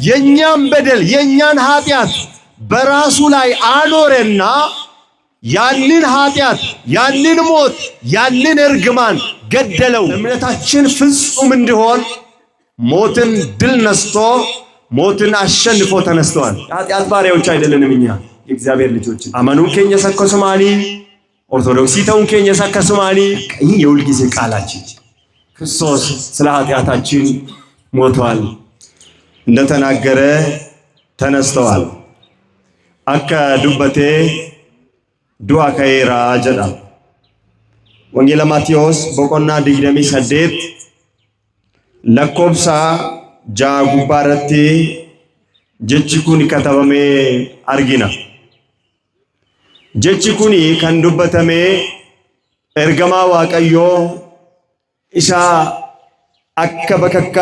የኛን በደል የኛን ኃጢአት በራሱ ላይ አኖረና ያንን ኃጢአት ያንን ሞት ያንን እርግማን ገደለው። እምነታችን ፍጹም እንዲሆን ሞትን ድል ነስቶ ሞትን አሸንፎ ተነስተዋል። ኃጢአት ባሪያዎች አይደለንም እኛ የእግዚአብሔር ልጆች። አመኑን ኬኛ ሰከሱማኒ ኦርቶዶክሲ ተውን ኬኛ ሰከሱማኒ። ይህ የሁል ጊዜ ቃላችን ክርስቶስ ስለ ኃጢአታችን ሞቷል፣ እንደተናገረ ተነስተዋል። አካ ዱበቴ ዱአ ከይራ ጀዳ ወንጌል ማቴዎስ በቆና ዲግደሚ ሰዴት ለኮብሳ ጃጉባረቲ ጀቺኩኒ ከተበሜ አርጊና ጀቺኩኒ ከንዱበተሜ ኤርገማ ዋቀዮ ኢሳ አከ በከካ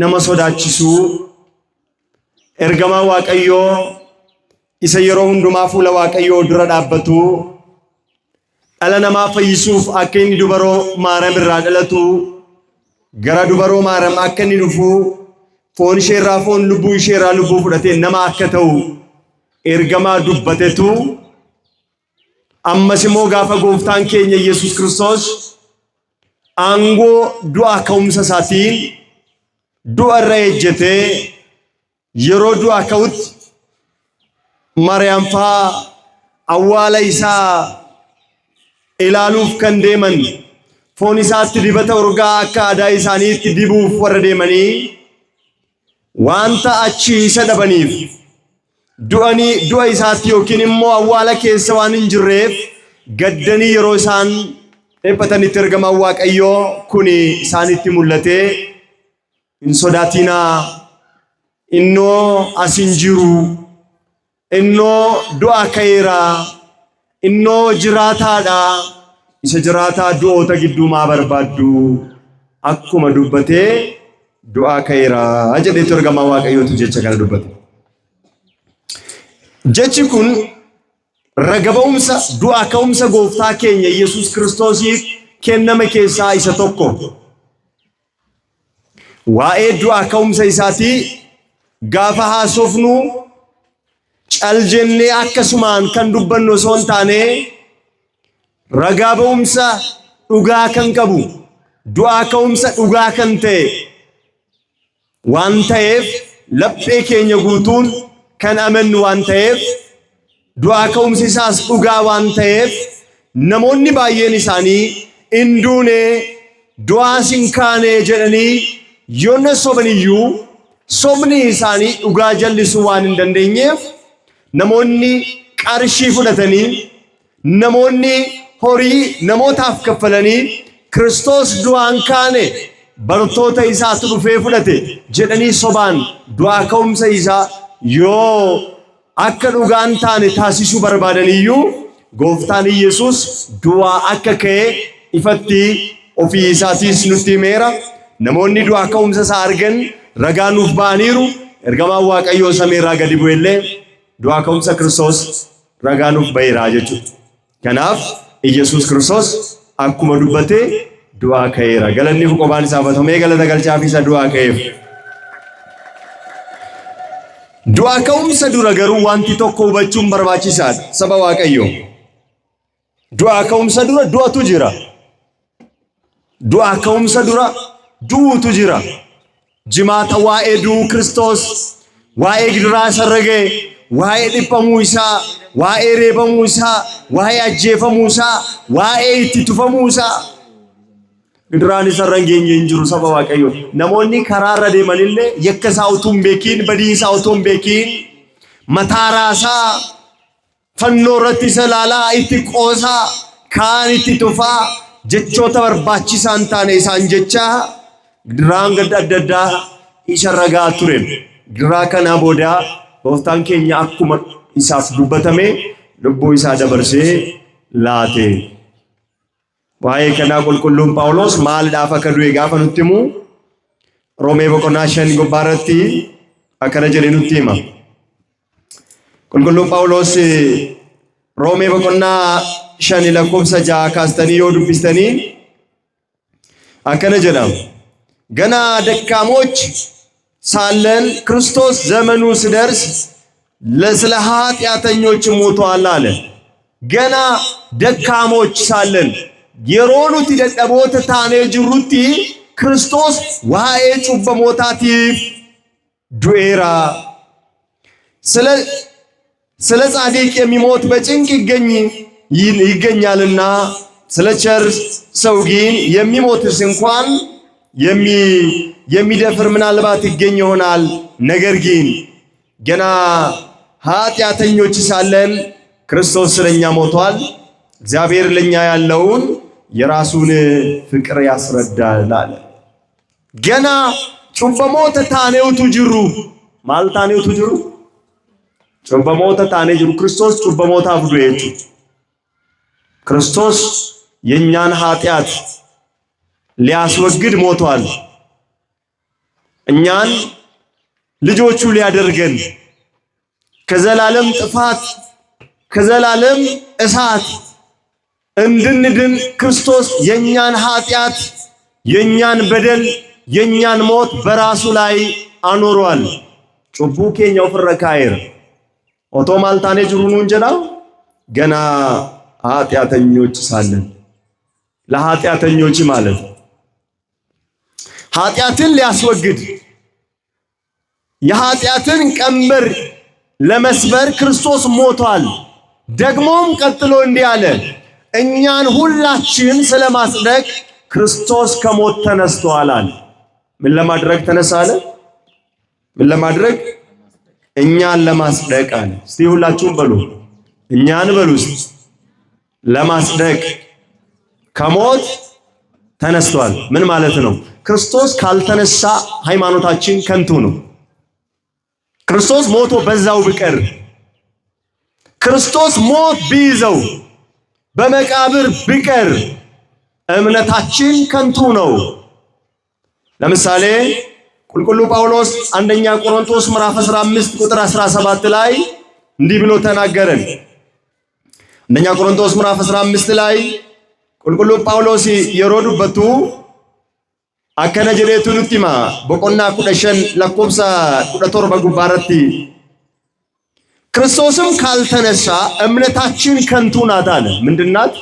ነመሶዳቺሱ ኤርገማ ዋቀዮ ኢሳ የሮ ሁንዱማ ፉለ ዋቀዮ ድረ ዳበቱ አለነማ ፈይሱፍ አከኒ ዱበሮ ማረም ራደለቱ ገራ ዱበሮ ማረም አከኒ ዱፉ ፎን ሼራ ፎን ልቡ ሼራ ልቡ ፍደቴ ነማ አከተው ኤርገማ ዱበቴቱ አመስሞ ጋፈ ጎፍታን ኬኛ ኢየሱስ ክርስቶስ አንጎ ዱአ ከውምሰሳቲን ዱአ ረየጀቴ የሮ ዱአ ከውት ማርያም ፋ አዋላ ኢሳ ኢላሉፍ ከንዴመን ፎን ኢሳት ዲበተ ኡርጋ አካ አዳ ኢሳኒት ዲቡፍ ወረዴመኒ ዋንታ አቺ ሰደበኒፍ ዱአኒ ዱአ ኢሳት ዮኪንሞ አዋላ ኬሰዋን እንጅሬፍ ገደኒ የሮ ኢሳን ኤපተኒ ተርገማ ዋቀዮ ኩኒ ኢሳኒት ሙለቴ እንሶዳቲና ኢኖ አሲንጂሩ ኢኖ ዱአ ከይራ ኢኖ ጅራታዳ ኢሰ ጅራታ ዱኦተ ጊዱ ማበርባዱ አኩመ ዱበቴ ዱአ ከይራ አጀዴ ተርገማ ዋቀዮቱ ጀቸ ከነ ዱበቴ ጀቺ ኩን ረገበውምሰ ዱአ ከውምሰ ጎፍታ ኬኛ ኢየሱስ ክርስቶስ ከነመ ኬሳ ኢሰ ቶኮ ዋኤ ዱአ ከውምሰ ኢሳቲ ጋፋ ሃሶፍኑ ጨልጀኔ አከሱማን ከንዱበኖ ሶንታኔ ረጋበውምሰ ዱጋ ከንቀቡ ዱአ ከውምሰ ዱጋ ከንቴ ዋንታኤፍ ለጴ ኬኛ ጉቱን ከነመን ዋንታኤፍ ዱአ ከውምሰ ኢሳስ ዱጋ ዋንታኤፍ ነሞኒ ባየን ኢሳኒ እንዱኔ ዱአ ሲንካኔ ጀደኒ ዮነ ሶበንዩ ሶብኒ ኢሳኒ ዱጋ ጀልሱ ዋን እንደንደኘፍ ነሞኒ ቀርሺ ፍደተኒ ነሞኒ ሆሪ ነሞታፍ ከፈለኒ ክርስቶስ ዱአን ካኔ በርቶተ ኢሳት ዱፌ ፍደቴ ጀደኒ ሶባን ዱአ ከውምሰ ኢሳ ዮ አከ ዱጋን ታኔ ታሲሱ በርባደንዩ ጎፍታን ኢየሱስ ዱአ አከ ከ ኢፈቲ ኦፊ ኢሳቲስ ኑቲ ሜራ ነሞኒ ዱአ ከውምሰ ሳርገን ረጋኑፍ ባኒሩ ኤርገማ ዋቀዮ ሰሜራ ገዲቡ የለ ዱአ ከውምሰ ክርስቶስ ረጋኑፍ በይራ ጀቹ ከናፍ ኢየሱስ ክርስቶስ አኩመ ዱበቴ ዱአ ከይራ ገለኒፍ ቆባን ሳፈቶ ሜገለተ ገልጫፊሰ ዱአ ከይፍ ዱአ ከውምሰ ዱረ ገሩ ዋንቲ ቶኮ ሁበቹን በርባቺሳል ሰበ ዋቀዮ ዱአ ከውምሰ ዱረ ዱአቱ ጅራ ዱአ ከውምሰ ዱረ ዱቱ ጅራ ጅማታ ዋኤ ዱ ክርስቶስ ዋኤ ግድራ ሰረገ ዋኤ ዲጳሙሳ ዋኤ ሬበሙሳ ዋኤ አጄፈሙሳ ዋኤ ኢትቱፈሙሳ ግድራን ሰረንገኝ እንጅሩ ሰበ ዋቀዮ ነሞኒ ከራረ ደመንለ የከሳውቱም ቤኪን በዲሳውቱም ቤኪን መታራሳ ፈኖረት ሰላላ ኢትቆሳ ካን ኢትቱፋ ጀቾተ በርባቺሳን ታኔ ሳንጀቻ ግድራን ገዳደዳ ኢሸረጋ ቱሬም ግራ ከና ቦዳ ቦፍታን ኬኛ አኩመ ኢሳፍ ዱበተሜ ልቦ ኢሳ ደበርሴ ላቴ ዋይ ከና ቁልቁሉም ጳውሎስ ማል ዳፈ ከዱ የጋፈ ኑቲሙ ሮሜ በቆናሸን ጎባረቲ አከነ ጀሪኑቲማ ቁልቁሉም ጳውሎስ ሮሜ በቆና ሸኒ ለኮብሰ ጃ ካስተኒ ዱብስተኒ አከነ ጀዳም ገና ደካሞች ሳለን ክርስቶስ ዘመኑ ሲደርስ ለስለ ኃጢአተኞች ሞቷል አለ። ገና ደካሞች ሳለን የሮኑት ደደቦት ታኔ ጅሩቲ ክርስቶስ ዋኤ ጩበ ሞታቲፍ ዱኤራ ስለ ጻድቅ የሚሞት በጭንቅ ይገኛልና ስለ ቸር ሰው ግን የሚሞትስ እንኳን የሚደፍር ምናልባት ይገኝ ይሆናል። ነገር ግን ገና ኃጢአተኞች ሳለን ክርስቶስ ስለኛ ሞቷል። እግዚአብሔር ለኛ ያለውን የራሱን ፍቅር ያስረዳል አለ። ገና ጩበሞተ ታኔውቱ ጅሩ ማልታኔውቱ ጅሩ ጩበሞተ ታኔ ጅሩ ክርስቶስ ጩበሞታ ፍዱኤቱ ክርስቶስ የኛን ኃጢአት ሊያስወግድ ሞቷል። እኛን ልጆቹ ሊያደርገን ከዘላለም ጥፋት ከዘላለም እሳት እንድንድን ክርስቶስ የኛን ኃጢአት የኛን በደል የኛን ሞት በራሱ ላይ አኖሯል። ጩቡ ኬኛው ፍረካይር ኦቶማልታኔ ጅሩኑ እንጀላ ገና ኃጢአተኞች ሳለን ለኃጢአተኞች ማለት ኃጢአትን ሊያስወግድ የኃጢአትን ቀንበር ለመስበር ክርስቶስ ሞቷል። ደግሞም ቀጥሎ እንዲህ አለ፣ እኛን ሁላችን ስለማጽደቅ ክርስቶስ ከሞት ተነስቷል አለ። ምን ለማድረግ ተነሳ አለ? ምን ለማድረግ? እኛን ለማጽደቅ አለ። እስቲ ሁላችሁም በሉ፣ እኛን በሉ ለማጽደቅ ከሞት ተነስቷል። ምን ማለት ነው? ክርስቶስ ካልተነሳ ሃይማኖታችን ከንቱ ነው። ክርስቶስ ሞቶ በዛው ቢቀር ክርስቶስ ሞት ቢይዘው በመቃብር ቢቀር እምነታችን ከንቱ ነው። ለምሳሌ ቁልቁሉ ጳውሎስ አንደኛ ቆሮንቶስ ምዕራፍ 15 ቁጥር 17 ላይ እንዲህ ብሎ ተናገረን። አንደኛ ቆሮንቶስ ምዕራፍ 15 ላይ ቁልቁሉ ጳውሎስ የሮዱበቱ አከነ ጀሌቱ ኑቲማ በቆና ኩደሸን ለኮብሳ ኩደቶር በጉባረቲ ክርስቶስም ካልተነሳ እምነታችን ከንቱ ናት አለ። ምንድናት?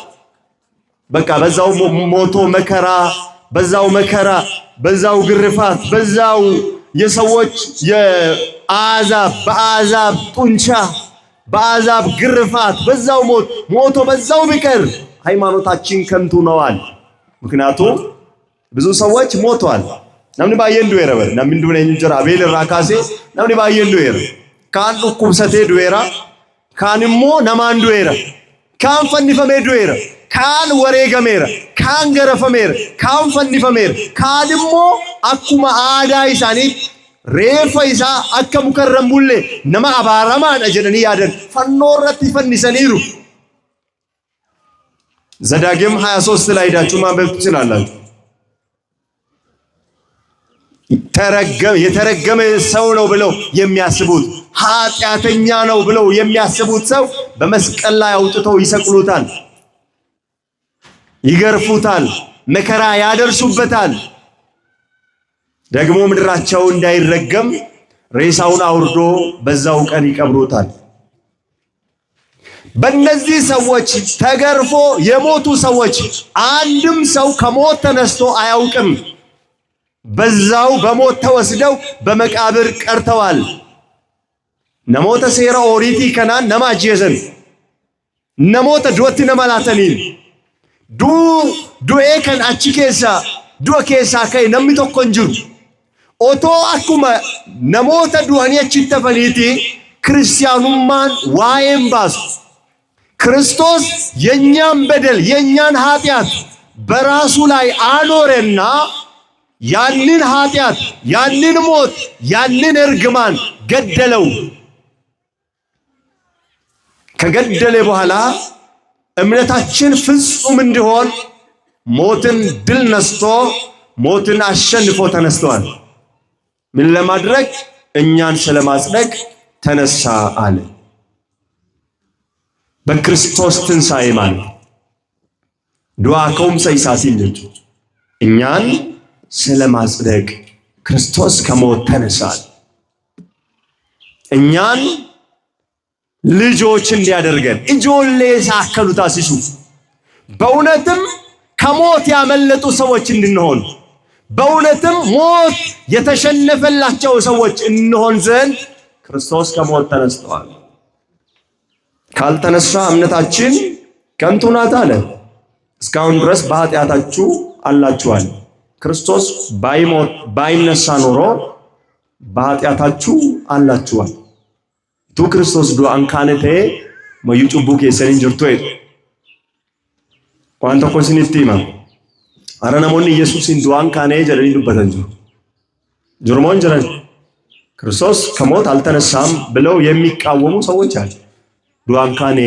በቃ በዛው ሞቶ መከራ በዛው ግርፋት በዛው የሰዎች በአዛብ ጡንቻ በአዛብ ግርፋት በዛው ሞቶ በዛው ቢቀር ሃይማኖታችን ከንቱ ነዋል። ምክንያቱም ብዙ ሰዎች ሞቷል። namni baay'een du'eera bar namni du'e hin jira abeel irraa kaasee namni baay'een du'eera kaan dhukkubsatee du'eera kaan immoo namaan du'eera kaan fannifamee du'eera kaan wareegameera kaan garafameera kaan fannifameera kaan immoo akkuma aadaa isaaniitti reeffa isaa akka mukarran bulle nama abaaramaadha jedhanii yaadan fannoo irratti fannisaniiru ዘዳግም 23 ላይ ሄዳችሁ ማንበብ ትችላላችሁ። የተረገመ ሰው ነው ብለው የሚያስቡት ኃጢአተኛ ነው ብለው የሚያስቡት ሰው በመስቀል ላይ አውጥተው ይሰቅሉታል፣ ይገርፉታል፣ መከራ ያደርሱበታል። ደግሞ ምድራቸው እንዳይረገም ሬሳውን አውርዶ በዛው ቀን ይቀብሩታል። በእነዚህ ሰዎች ተገርፎ የሞቱ ሰዎች አንድም ሰው ከሞት ተነስቶ አያውቅም። በዛው በሞት ተወስደው በመቃብር ቀርተዋል። ነሞተ ሴራ ኦሪቲ ከናን ነማጄዘን ነሞተ ዶት ነማላተኒን ዱኤ ከን አቺ ኬሳ ዱአ ኬሳ ከይ ነሚ tokkon jiru ኦቶ አኩማ ነሞተ ዱአኒ አቺ ተፈኒቲ ክርስቲያኑማን ዋየም ባስ ክርስቶስ የኛን በደል የኛን ኃጢአት በራሱ ላይ አኖረና ያንን ኃጢአት ያንን ሞት ያንን እርግማን ገደለው። ከገደለ በኋላ እምነታችን ፍጹም እንዲሆን ሞትን ድል ነስቶ ሞትን አሸንፎ ተነስቷል። ምን ለማድረግ? እኛን ስለማጽደቅ ተነሳ አለ። በክርስቶስ ትንሣኤ ማለት ዱዓ ከውም ሰይሳሲልት እኛን ስለማጽደቅ ክርስቶስ ከሞት ተነሳል። እኛን ልጆች እንዲያደርገን እጆሌ ሳከሉ ታሲሱ በእውነትም ከሞት ያመለጡ ሰዎች እንድንሆን በእውነትም ሞት የተሸነፈላቸው ሰዎች እንሆን ዘንድ ክርስቶስ ከሞት ተነስቷል። ካልተነሳ እምነታችን ከንቱ ናት አለ። እስካሁን ድረስ በኃጢአታችሁ አላችኋል። ክርስቶስ ባይሞት ባይነሳ ኖሮ በኃጢአታችሁ አላችኋል። ቱ ክርስቶስ ዱአን ካነቴ መዩ ጩቡ ኬሰን ጅርቶ ዋንተ ኮሲኒቲማ አረ ነሞኒ ኢየሱስን ዱአን ካኔ ጀለኒ ዱበተን ጅሩሞን ጅረን ክርስቶስ ከሞት አልተነሳም ብለው የሚቃወሙ ሰዎች አሉ። ዱአን ካኔ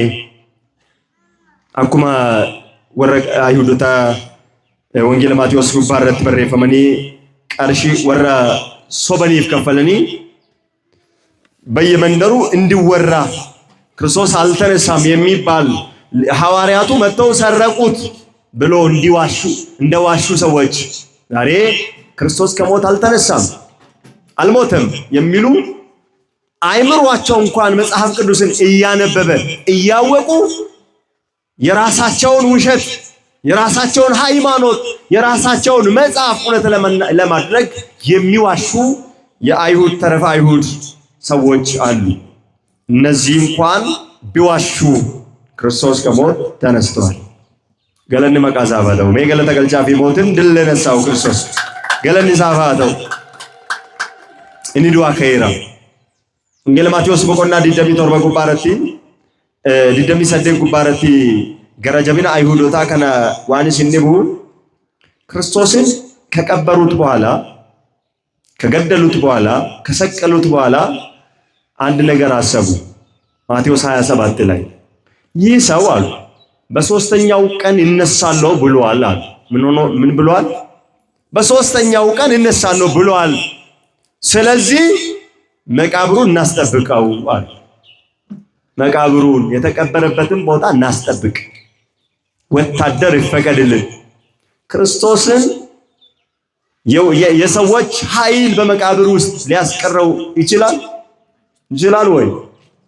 አኩማ ወረ አይሁዶታ ወንጌል ማቴዎስ ጉባረት በረፈመኒ ቀርሺ ወራ ሶበኒፍ ከፈለኒ በየመንደሩ እንዲወራ ክርስቶስ አልተነሳም የሚባል ሐዋርያቱ መተው ሰረቁት ብሎ እንዲዋሹ እንደዋሹ ሰዎች ዛሬ ክርስቶስ ከሞት አልተነሳም አልሞተም የሚሉ አይምሯቸው እንኳን መጽሐፍ ቅዱስን እያነበበ እያወቁ የራሳቸውን ውሸት የራሳቸውን ሃይማኖት የራሳቸውን መጽሐፍ እውነት ለማድረግ የሚዋሹ የአይሁድ ተረፈ አይሁድ ሰዎች አሉ። እነዚህ እንኳን ቢዋሹ ክርስቶስ ከሞት ተነስቷል። ገለኒ መቃዛ ባለው መገለተ ገልጫፊ ሞትን ድል ለነሳው ክርስቶስ ገለኒ ሳፋተው እንዲዋ ከይራ ወንጌል ማቴዎስ በቆና ዲደሚ ቶርበ ጉባረቲ ዲደሚ ሰደን ጉባረቲ ገረጀቢና አይሁዶታ ከነ ዋንስ እንቡ ክርስቶስን ከቀበሩት በኋላ ከገደሉት በኋላ ከሰቀሉት በኋላ አንድ ነገር አሰቡ። ማቴዎስ 27 ላይ ይህ ሰው አሉ በሶስተኛው ቀን ይነሳለው ብሏል አሉ። ምን ብሏል? በሶስተኛው ቀን ይነሳለው ብሏል። ስለዚህ መቃብሩን እናስጠብቀው አሉ። መቃብሩን የተቀበረበትን ቦታ እናስጠብቅ፣ ወታደር ይፈቀድልን። ክርስቶስን የሰዎች ኃይል በመቃብር ውስጥ ሊያስቀረው ይችላል? ይችላል ወይ?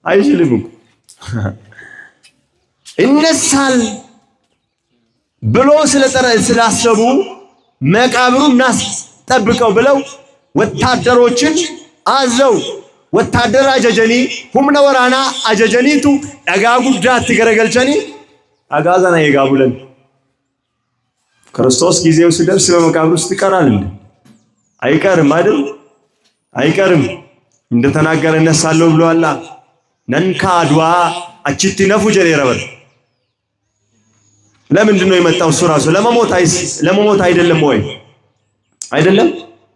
አይችልም። ይነሳል ብሎ ስላሰቡ መቃብሩን እናስጠብቀው ብለው ወታደሮችን አዘው ወታደር አጀጀኒ ሁምነ ወራና አጀጀኒቱ ዳጋ ጉዳት ገረገልቸኒ አጋዛና ይጋቡለን። ክርስቶስ ጊዜው ሲደርስ በመቃብር ውስጥ ይቀራል እንዴ? አይቀርም አይደል? አይቀርም። እንደተናገረ እነሳለሁ ብሏላ። ነንካ አድዋ አቺቲ ነፉ ጀሬ ረበል ለምንድን ነው የመጣው? እሱ ራሱ ለመሞት አይደለም ወይ? አይደለም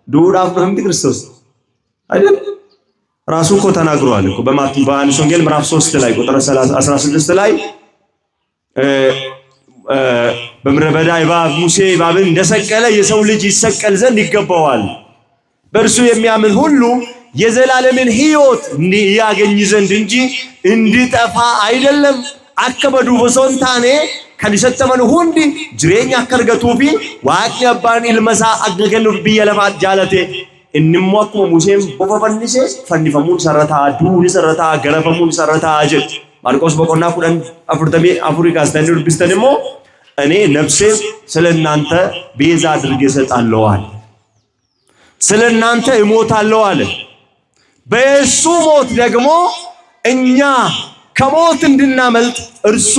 ዱራፍ በህምት ክርስቶስ አይደል? ራሱ እኮ ተናግሯል እኮ በዮሐንስ ወንጌል ምዕራፍ 3 ላይ ቁጥር 16 ላይ በምድረ በዳ እባብ ሙሴ እባብን እንደሰቀለ የሰው ልጅ ይሰቀል ዘንድ ይገባዋል። በእርሱ የሚያምን ሁሉ የዘላለምን ሕይወት ያገኝ ዘንድ እንጂ እንዲጠፋ አይደለም። አከበዱ በሶንታኔ ከዲሰተመን ሁንዲ ጅሬኛ ከርገቱፊ ዋቂ አባን ኢልመሳ አገገኑ ቢየለፋት ጃለቴ እንሞክሞ ሙሴም በፈፈንሴ ፈንዲፈሙን ሰረታ ዱኒ ሰረታ ገረፈሙን ሰረታ አጀ ማርቆስ በቆና ኩደን አፍሪካ ስታንዳርድ ቢስተንሞ እኔ ነፍሴ ስለናንተ ቤዛ አድርጌ ሰጣለሁ አለ። ስለናንተ እሞታለሁ አለ። በእሱ ሞት ደግሞ እኛ ከሞት እንድናመልጥ እርሱ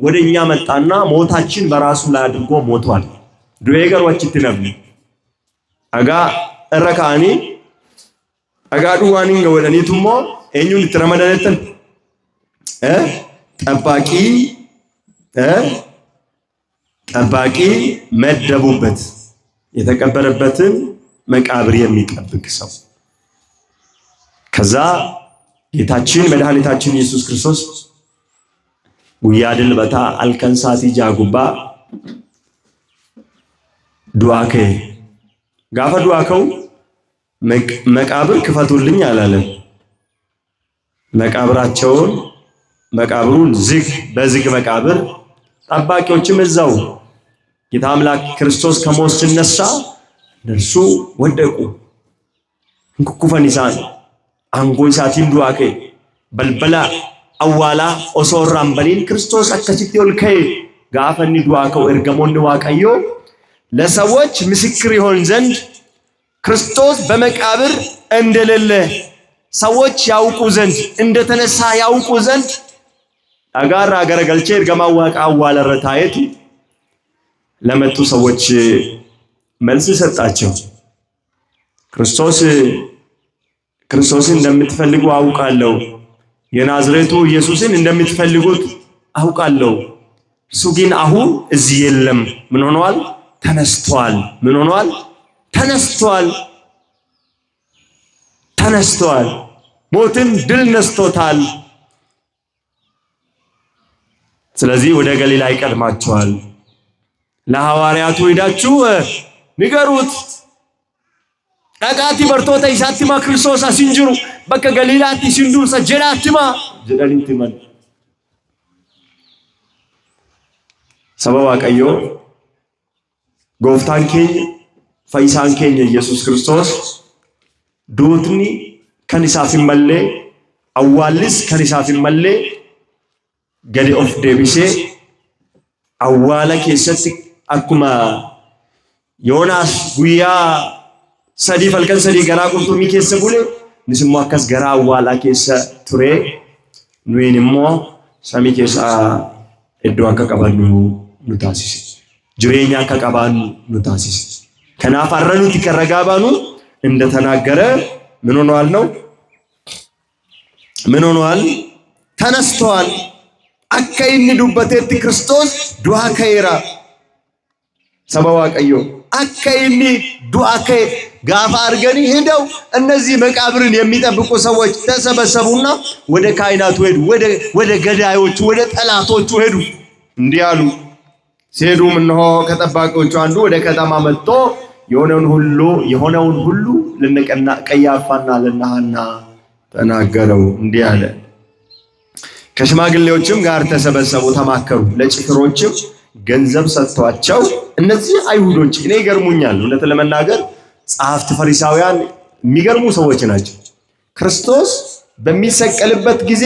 ወደኛ መጣና ሞታችን በራሱ ላይ አድርጎ ሞቷል። ዱዌገር ወጭት ነብኒ አጋ እረካኒ አጋ ዱዋኒን ገወደኒቱሞ እኙን ተረመደነተን ጠባቂ መደቡበት የተቀበረበትን መቃብር የሚጠብቅ ሰው። ከዛ ጌታችን መድኃኒታችን ኢየሱስ ክርስቶስ ጉያድል በታ አልከንሳቲ ጃጉባ ዱአከ ጋፈ ዱአከው መቃብር ክፈቱልኝ አላለም። መቃብሩን በዝግ መቃብር ጠባቂዎችም እዛው ጌታ አምላክ ክርስቶስ ከሞት ሲነሳ እነርሱ ወደቁ። እንኩኩፈኒሳን አንጎይሳቲን ዱአከ በልበላ አዋላ ኦሶራን በሊን ክርስቶስ አከሲቲ ወልከይ ጋፈኒ ዱአከው እርገሞን ዋቀዮ ለሰዎች ምስክር ይሆን ዘንድ ክርስቶስ በመቃብር እንደሌለ ሰዎች ያውቁ ዘንድ እንደተነሳ ያውቁ ዘንድ አጋር አገረገልቼ እርገማ ዋቃ አዋለረታየት ለመጡ ሰዎች መልስ ሰጣቸው። ክርስቶስን እንደምትፈልጉ አውቃለሁ። የናዝሬቱ ኢየሱስን እንደምትፈልጉት አውቃለሁ። እሱ ግን አሁን እዚህ የለም። ምን ሆኗል? ተነስቷል። ምን ሆኗል? ተነስቷል። ሞትን ድል ነስቶታል። ስለዚህ ወደ ገሊላ ይቀድማቸዋል። ለሐዋርያቱ ሄዳችሁ ንገሩት አቃቲ በርቶታ ኢሳቲማ ክርስቶስ አሲንጅሩ በከ ገሊላቲ ሲንዱርሳ ጀራቲማ ጀዳሊንቲማን ሰበባ ቀዮ ጎፍታን ኬኝ ፈይሳን ኬኝ ኢየሱስ ክርስቶስ ዱትኒ ከኒሳፊን መሌ አዋልስ ከኒሳፊን መሌ ገሊ ኦፍ ዴቢሴ አዋላ ኬሰት አኩማ ዮናስ ጉያ ሰዲ ፈልከን ሰዲ ገራ ቁርጡሚ ኬሰ ቡሌ ንስሞ አከስ ገራ አዋላ ኬሰ ቱሬ ኑይንሞ ሰሚ ኬሳ እዶ አከቀባኑ ኑታሲስ ጅሬኛ አከቀባኑ ኑታሲስ ከናፋረኑት ይከረጋባኑ እንደተናገረ ምን ሆኗል ነው? ምን ሆኗል? ተነስተዋል። አከይኒ ዱበቴት ክርስቶስ ዱአ ከይራ ሰበዋ ቀዮ አከይኒ ዱአ ከይ ጋፋ አርገኒ ሄደው እነዚህ መቃብርን የሚጠብቁ ሰዎች ተሰበሰቡና ወደ ካህናቱ ሄዱ። ወደ ገዳዮቹ ወደ ጠላቶቹ ሄዱ። እንዲህ አሉ። ሲሄዱም እነሆ ከጠባቂዎቹ አንዱ ወደ ከተማ መጥቶ የሆነውን ሁሉ ለነቀና ቀያፋና ለሐና ተናገረው። እንዲህ አለ። ከሽማግሌዎችም ጋር ተሰበሰቡ፣ ተማከሩ። ለጭፍሮችም ገንዘብ ሰጥቷቸው እነዚህ አይሁዶች እኔ ይገርሙኛል። እውነት ለመናገር ጸሐፍት ፈሪሳውያን የሚገርሙ ሰዎች ናቸው። ክርስቶስ በሚሰቀልበት ጊዜ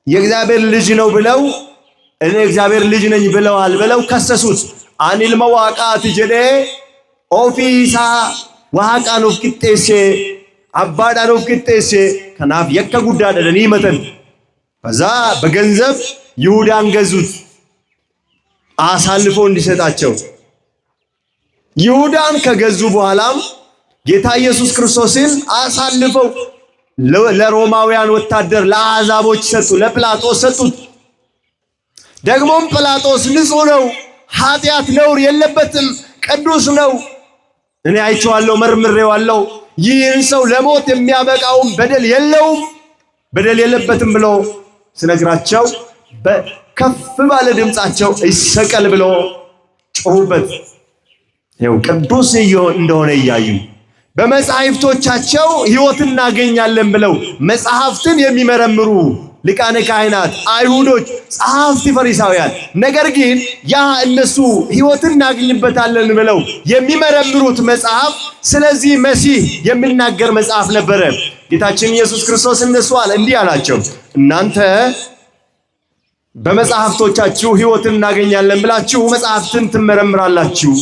የእግዚአብሔር ልጅ ነው ብለው እኔ እግዚአብሔር ልጅ ነኝ ብለዋል ብለው ከሰሱት። አኒል መዋቃት ጀዴ ኦፊሳ ዋቃን ኦፍ ቂጤሴ አባዳን ኦፍ ቂጤሴ ከናፍ የከ ጉዳደ ለኒ መተን ከዛ በገንዘብ ይሁዳን ገዙት አሳልፎ እንዲሰጣቸው። ይሁዳን ከገዙ በኋላም ጌታ ኢየሱስ ክርስቶስን አሳልፈው ለሮማውያን ወታደር ለአሕዛቦች ሰጡ፣ ለጲላጦስ ሰጡት። ደግሞም ጲላጦስ ንጹሕ ነው፣ ኃጢአት ነውር የለበትም፣ ቅዱስ ነው፣ እኔ አይቼዋለሁ፣ መርምሬዋለሁ፣ ይህን ሰው ለሞት የሚያበቃውም በደል የለበትም ብሎ ስነግራቸው በከፍ ባለ ድምጻቸው ይሰቀል ብሎ ጮሁበት። ይኸው ቅዱስ እንደሆነ እያዩ በመጻሕፍቶቻቸው ሕይወትን እናገኛለን ብለው መጽሐፍትን የሚመረምሩ ሊቃነ ካህናት አይሁዶች፣ ጸሐፍት ፈሪሳውያን፣ ነገር ግን ያ እነሱ ሕይወትን እናገኝበታለን ብለው የሚመረምሩት መጽሐፍ ስለዚህ መሲህ የሚናገር መጽሐፍ ነበረ። ጌታችን ኢየሱስ ክርስቶስ እነሱ እንዲህ አላቸው፣ እናንተ በመጽሐፍቶቻችሁ ሕይወትን እናገኛለን ብላችሁ መጽሐፍትን ትመረምራላችሁ።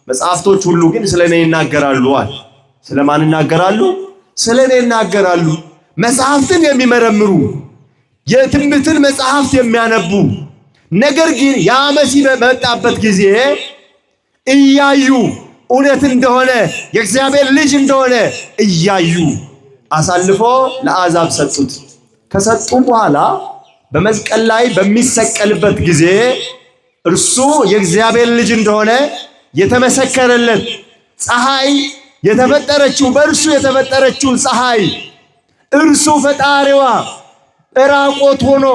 መጽሐፍቶች ሁሉ ግን ስለኔ ይናገራሉ አለ። ስለማን ይናገራሉ? ስለኔ ይናገራሉ። መጽሐፍትን የሚመረምሩ የትንቢትን መጽሐፍት የሚያነቡ ነገር ግን ያ መሲህ በመጣበት ጊዜ እያዩ እውነት እንደሆነ የእግዚአብሔር ልጅ እንደሆነ እያዩ አሳልፎ ለአሕዛብ ሰጡት። ከሰጡ በኋላ በመስቀል ላይ በሚሰቀልበት ጊዜ እርሱ የእግዚአብሔር ልጅ እንደሆነ የተመሰከረለት ፀሐይ የተፈጠረችው በእርሱ የተፈጠረችው ፀሐይ እርሱ ፈጣሪዋ ራቆት ሆኖ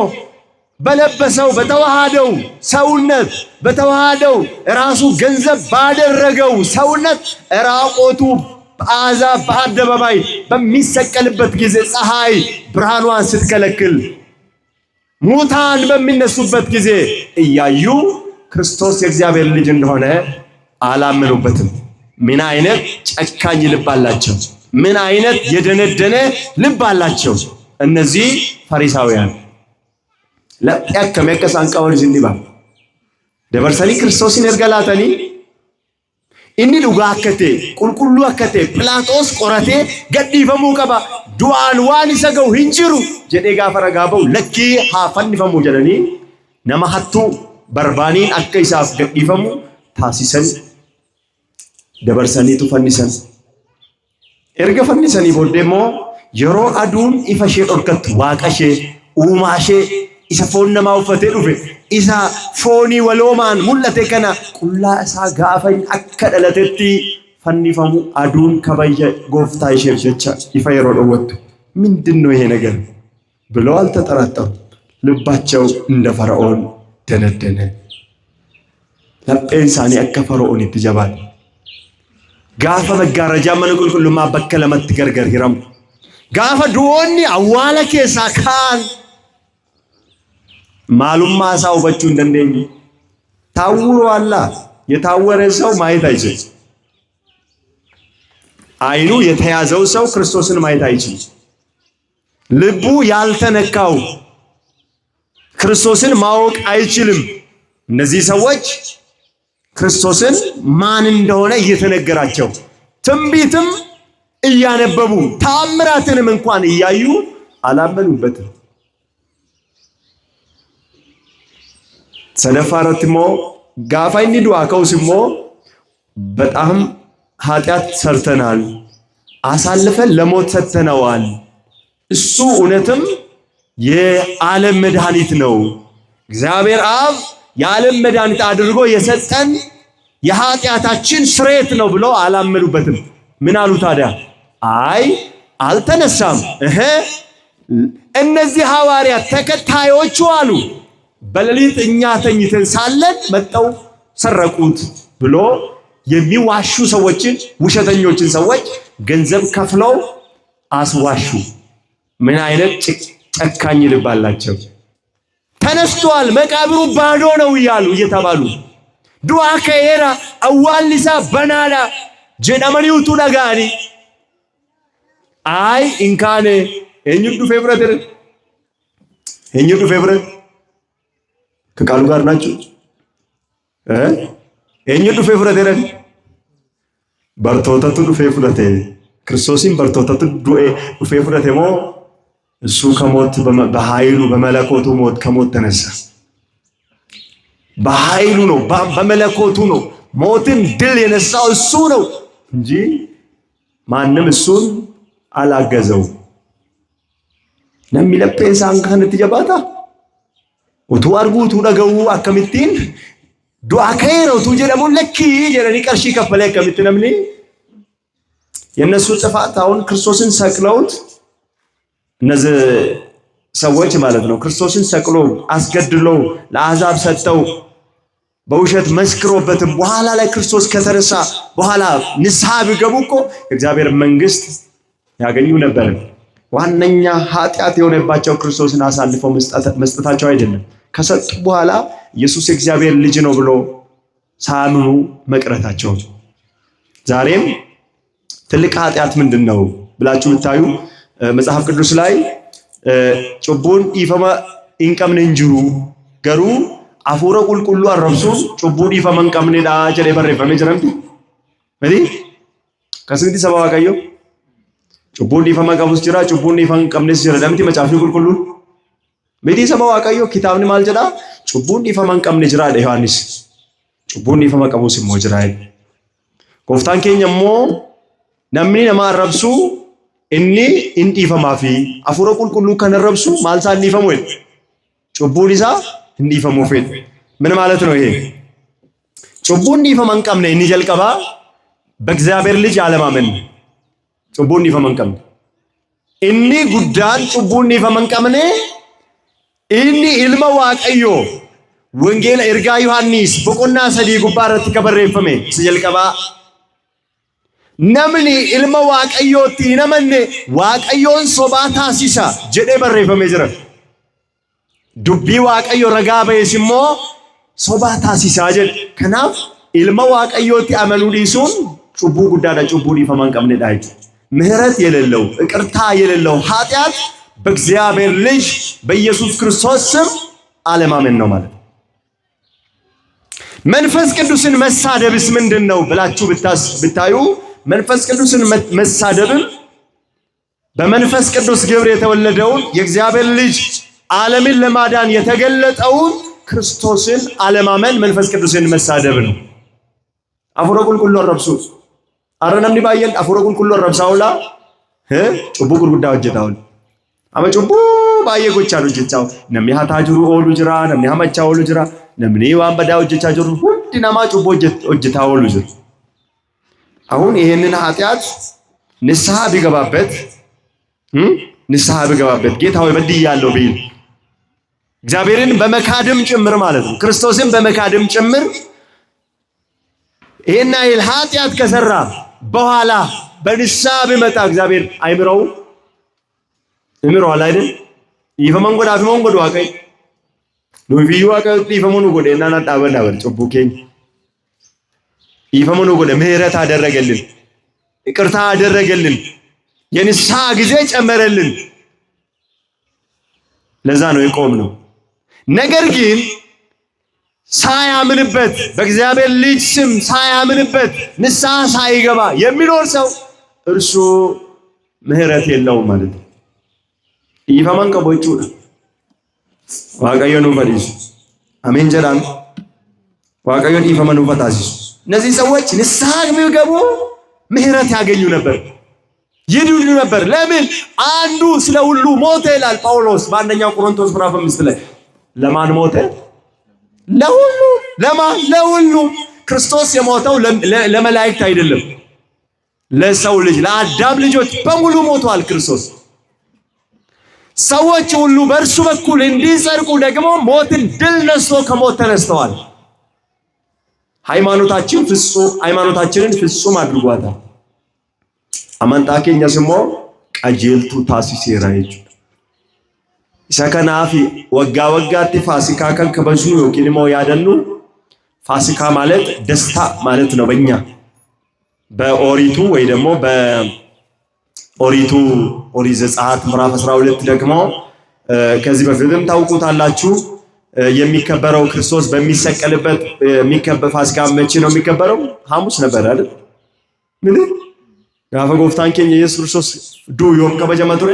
በለበሰው በተዋሃደው ሰውነት በተዋሃደው ራሱ ገንዘብ ባደረገው ሰውነት ራቆቱ በአሕዛብ በአደባባይ በሚሰቀልበት ጊዜ ፀሐይ ብርሃኗን ስትከለክል ሙታን በሚነሱበት ጊዜ እያዩ ክርስቶስ የእግዚአብሔር ልጅ እንደሆነ አላመኑበትም። ምን አይነት ጨካኝ ልብ አላቸው! ምን አይነት የደነደነ ልብ አላቸው እነዚህ ፈሪሳውያን። ለያከመ ከሳንቃውን ዝንዲባ ደበርሰኒ ክርስቶስን እርገላተኒ ኢኒ ዱጋ አከቴ ቁልቁሉ አከቴ ጲላጦስ ቆረቴ ገዲፈሙ ቀባ ዱአን ዋን ይሰገው ሂንጅሩ ጀዴ ጋፈረ ጋበው ለኪ ሃፈንፈሙ ጀለኒ ነማሐቱ በርባኒን አከይሳፍ ገዲፈሙ ታሲሰን ደበርሰኒ ቱፈኒሰን ኤርገ ፈኒሰኒ ቦዴሞ የሮ አዱን ኢፈሼ ዶርከት ዋቀሼ ኡማሼ ኢሳ ፎን ነማ ውፈቴ ዱፌ ኢሳ ፎኒ ወሎማን ሙለቴ ከና ቁላ እሳ ጋፈኝ አከደለቴቲ ፈኒፈሙ አዱን ከበየ ጎፍታ ይሸፍ ጀቻ ኢፋ የሮ ዶወት ምንድነው ይሄ ነገር ብለው አልተጠራጠሩ። ልባቸው እንደ ፈርዖን ደነደነ። ለጴንሳኒ አከ ፈርዖን ይትጀባል ጋፈ መጋረጃ መንቁልቁልማ በከለመት ገርገር ሂረም ጋፈ ዱወኒ አዋለ ኬሳ ካን ማሉማ ሳው በቹ እንደነኝ ታውሯላ። የታወረ ሰው ማየት አይችል። አይኑ የተያዘው ሰው ክርስቶስን ማየት አይችል። ልቡ ያልተነካው ክርስቶስን ማወቅ አይችልም። እነዚህ ሰዎች ክርስቶስን ማን እንደሆነ እየተነገራቸው ትንቢትም እያነበቡ ታምራትንም እንኳን እያዩ አላመኑበትም። ሰነፋረትሞ ጋፋይኒ ዱአ ከውስሞ በጣም ኃጢአት ሰርተናል፣ አሳልፈን ለሞት ሰጥተነዋል። እሱ እውነትም የዓለም መድኃኒት ነው። እግዚአብሔር አብ የዓለም መድኃኒት አድርጎ የሰጠን የኃጢአታችን ስርየት ነው ብለው አላመኑበትም። ምን አሉ ታዲያ? አይ አልተነሳም። እነዚህ ሐዋርያት ተከታዮቹ አሉ በሌሊት እኛ ተኝተን ሳለን መጣው ሰረቁት ብሎ የሚዋሹ ሰዎችን ውሸተኞችን ሰዎች ገንዘብ ከፍለው አስዋሹ። ምን አይነት ጨካኝ ልብ አላቸው! ተነስቷል መቃብሩ ባዶ ነው እያሉ እየተባሉ ዱአ ከኤራ አዋልሳ በናዳ ጀዳመኒውቱ ዳጋኒ አይ እንካኔ እኝዱ ፌብረት ከቃሉ ጋር ናችሁ እኝዱ ፌብረት ረን በርቶተቱ ፌብረት ክርስቶስን በርቶተቱ ፌብረት ሞ እሱ ከሞት በኃይሉ በመለኮቱ ሞት ከሞት ተነሳ። በኃይሉ ነው በመለኮቱ ነው ሞትን ድል የነሳው እሱ ነው እንጂ ማንም እሱን አላገዘው። ነሚለጴን ሳንካን ትጀባታ ወቱ አርጉቱ ደገው አከምቲን ዱአ ከይረው ቱጀለሙ ለኪ ጀረኒ ቀርሺ ከፈለ ከመትነምኒ የነሱ ጥፋት አሁን ክርስቶስን ሰቅለውት እነዚህ ሰዎች ማለት ነው ክርስቶስን ሰቅሎ አስገድሎ ለአሕዛብ ሰጠው በውሸት መስክሮበትም በኋላ ላይ ክርስቶስ ከተነሳ በኋላ ንስሐ ቢገቡ እኮ እግዚአብሔር መንግስት ያገኙ ነበር። ዋነኛ ኃጢአት የሆነባቸው ክርስቶስን አሳልፈው መስጠታቸው አይደለም፣ ከሰጡ በኋላ ኢየሱስ የእግዚአብሔር ልጅ ነው ብሎ ሳያምኑ መቅረታቸው። ዛሬም ትልቅ ኃጢአት ምንድነው ብላችሁ ብታዩ መጽሐፍ ቅዱስ ላይ ጩቡን ኢፈማ ኢንቀምን እንጅሩ ገሩ አፉረ ቁልቁሉ አረብሱ ጩቡን ኢፈማ ኢንቀምንዳ ጀለ በረፈመ ጀረምቲ መዲ ከስንት ሰባዋ ቀዮ ጩቡን ኢፈማ ቀቡስ ጅራ ጩቡን ኢፈማ ኢንቀምንስ ጀረ ደምቲ መጽሐፍ ቁልቁሉ መዲ ሰባዋ ቀዮ ኪታብኒ ማል ጀዳ ጩቡን ኢፈማ ኢንቀምን ጅራ ዮሐንስ ጩቡን ኢፈማ ቀቡስ ሞ ጅራ ጎፍታን ኬኛሞ namni nama arrabsu inni indifamafi afura qulqullu kan arrabsu malsa indifamu ጩቡን isa indifamu fed ምን ማለት ነው ይሄ? ጩቡን እንዲፈማን ቀምነ እኒ ጀልቀባ በእግዚአብሔር ልጅ አለማመን ጩቡን እንዲፈማን ቀምነ እኒ ጉዳን ጩቡን እንዲፈማን ቀምነ እኒ ኢልማ ዋቀዮ ወንጌል ኤርጋ ዮሐንስ በቆና ሰዲ ጉባረት ከበረፈመ ሲጀልቀባ namni ilma waaqayyooti namanne waaqayyoon sobaa taasisa jedhee barreeffamee jira. Dubbii waaqayyo ragaa ba'es immoo sobaa taasisaa jedhe. Kanaaf ilma waaqayyooti amanuu dhiisuun cubbuu guddaadha, cubbuu dhiifama hin qabnedha jechuudha. ምህረት የሌለው ይቅርታ የሌለው ኃጢአት በእግዚአብሔር ልጅ በኢየሱስ ክርስቶስ ስም አለማመን ነው ማለት። መንፈስ ቅዱስን መሳደብስ ምንድነው ብላችሁ ብታዩ መንፈስ ቅዱስን መሳደብን በመንፈስ ቅዱስ ግብር የተወለደውን የእግዚአብሔር ልጅ ዓለምን ለማዳን የተገለጠውን ክርስቶስን አለማመን መንፈስ ቅዱስን መሳደብ ነው። አፉረ ቁልቁሎ ረብሱ አረነምኒ ባየን አፉረ ቁልቁሎ ረብሳውላ ጩቡ ጉርጉዳ ወጀታውን አመ ጩቡ ባየ ጎቻሉ ጀቻው ነምኒ ሀታ ጅሩ ኦሉ ጅራ ነምኒ ሀመቻ ኦሉ ጅራ ነምኒ ዋንበዳ ወጀቻ ጅሩ ሁንዲናማ ጩቡ ወጀታ ኦሉ ጅሩ። አሁን ይሄንን ኃጢአት ንስሐ ቢገባበት ጌታ ሆይ በድያለሁ ቢል እግዚአብሔርን በመካድም ጭምር ማለት ነው፣ ክርስቶስን በመካድም ጭምር ይሄን አይል ኃጢአት ከሰራ በኋላ በንስሐ ቢመጣ እግዚአብሔር አይምረው አይደል? ይፈመንጎዳ ፍመንጎዳ ዋቀይ ሉቪዩ ዋቀይ ይፈመኑ ጎዳ እናና ዳበና በር ጭቡኬኝ ይፈመኑ ጎዳ ምህረት አደረገልን፣ ይቅርታ አደረገልን፣ የንስሐ ጊዜ ጨመረልን። ለዛ ነው የቆም ነው። ነገር ግን ሳያምንበት በእግዚአብሔር ልጅ ስም ሳያምንበት ንስሐ ሳይገባ የሚኖር ሰው እርሱ ምህረት የለውም ማለት ነው። ይፈመን ከቦቹ ዋቀዮን ፈዲስ አሜን ጀራን ዋቀዮን ይፈመኑ ፈታሲስ እነዚህ ሰዎች ንስሐ ቢገቡ ምህረት ያገኙ ነበር፣ ይድኑ ነበር። ለምን? አንዱ ስለ ሁሉ ሞተ ይላል ጳውሎስ በአንደኛው ቆሮንቶስ ምዕራፍ 5 ላይ። ለማን ሞተ? ለሁሉ። ለማን? ለሁሉ። ክርስቶስ የሞተው ለመላእክት አይደለም፣ ለሰው ልጅ ለአዳም ልጆች በሙሉ ሞቷል ክርስቶስ። ሰዎች ሁሉ በእርሱ በኩል እንዲጸድቁ ደግሞ ሞትን ድል ነስቶ ከሞት ተነስተዋል። ሃይማኖታችንን ፍጹም አድርጓታል። አማንጣኬኛ ስሞ ቀጀልቱ ታሲሴራ ይጭ ሰከናፊ ወጋቲ ፋሲካ ከበዙ ዮኪንሞ ያደኑ ፋሲካ ማለት ደስታ ማለት ነው በእኛ በኦሪቱ ወይ ደግሞ በኦሪቱ ኦሪት ዘጸአት ምዕራፍ 12 ደግሞ ከዚህ በፊትም ታውቁታላችሁ የሚከበረው ክርስቶስ በሚሰቀልበት የሚከበር ፋሲካ መቼ ነው የሚከበረው? ሐሙስ ነበር አይደል? ምን ጋፈ ጎፍታን ኬኝ ኢየሱስ ክርስቶስ ዱዮም ከበጀመቱሬ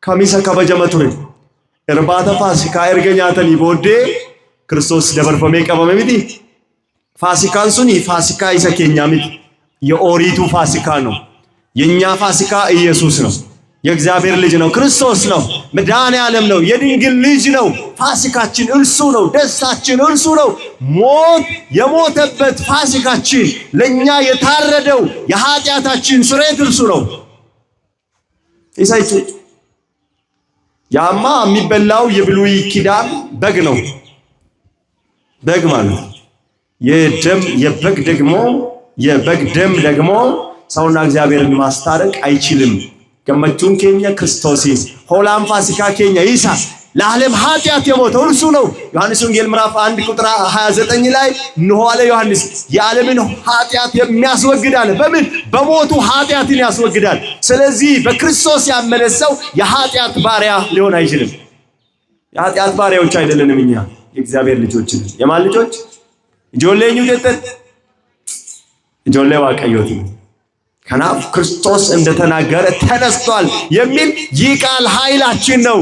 ከሚሰ ከበጀመቱሬ እርባታ ፋሲካ እርገኛተኒ ቦዴ ክርስቶስ ደበርፈሜ ቀበመ ሚቲ ፋሲካን ሱኒ ፋሲካ ይሰኬኛ ሚቲ የኦሪቱ ፋሲካ ነው። የኛ ፋሲካ ኢየሱስ ነው። የእግዚአብሔር ልጅ ነው፣ ክርስቶስ ነው፣ መድኃኔ ዓለም ነው፣ የድንግል ልጅ ነው። ፋሲካችን እርሱ ነው፣ ደስታችን እርሱ ነው። ሞት የሞተበት ፋሲካችን ለኛ የታረደው የኃጢአታችን ስርየት እርሱ ነው። ኢሳይቱ ያማ የሚበላው የብሉይ ኪዳን በግ ነው። በግ ማለት የበግ ደም ደግሞ ሰውና እግዚአብሔርን ማስታረቅ አይችልም። ገመቹን ኬኛ ክርስቶስ ሆላም ፋሲካ ኬኛ ኢሳ ለዓለም ኃጢአት የሞተው እርሱ ነው። ዮሐንስ ወንጌል ምዕራፍ 1 ቁጥር 29 ላይ እንሆ አለ ዮሐንስ የዓለምን ኃጢአት የሚያስወግድ አለ። በምን? በሞቱ ኃጢአትን ያስወግዳል። ስለዚህ በክርስቶስ ያመነ ሰው የኃጢአት ባሪያ ሊሆን አይችልም። የኃጢአት ባሪያዎች አይደለንም እኛ የእግዚአብሔር ልጆች ነን። የማን ልጆች? ጆሌኙ ደተን ጆሌ ዋቀዮት ከናፍ ክርስቶስ እንደተናገረ ተነስቷል የሚል ይህ ቃል ኃይላችን ነው።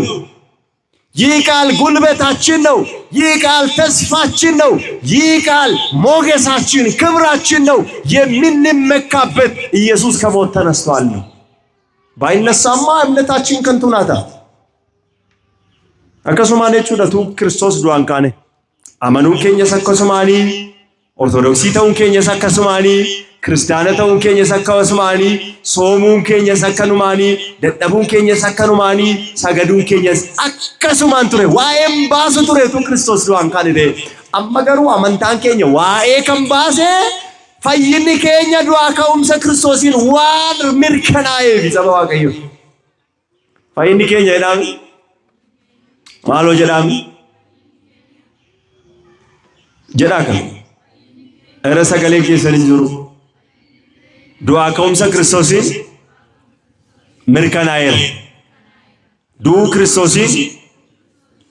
ይህ ቃል ጉልበታችን ነው። ይህ ቃል ተስፋችን ነው። ይህ ቃል ሞገሳችን፣ ክብራችን ነው። የምንመካበት ኢየሱስ ከሞት ተነስቷል ነው። ባይነሳማ እምነታችን ከንቱ ናታ። አከሱማኔ ቹደቱ ክርስቶስ ዱአንካኔ አመኑን ኬኛ ሰከሱማኒ ኦርቶዶክሲ ተውን ኬኛ ሰከሱማኒ ክርስቲያነ ተውን ኬኛ ሰከሱማኒ ሶሙን ኬኛ ሰከኑማኒ ደደቡን ኬኛ ሰከኑማኒ ሰገዱን ኬኛ አከሱማን ቱሬ ዋኤም ባሱ ቱሬ ቱ ክርስቶስ ዱአንካኔ ደ አመገሩ አመንታን ኬኛ ዋኤ ከምባሴ ፈይኒ ኬኛ ዱአ ከውምሰ ክርስቶስን ዋን ምርከናዬ ቢጸባዋ ቀዩ ፈይኒ ኬኛ ይላል ማሎ ጀዳም ጀዳከ እረ ሰገሌ ኬሰን ጅሩ ዱአ ከውምሰ ክርስቶስን mirkanaa'eera. Du'uu Kiristoosiin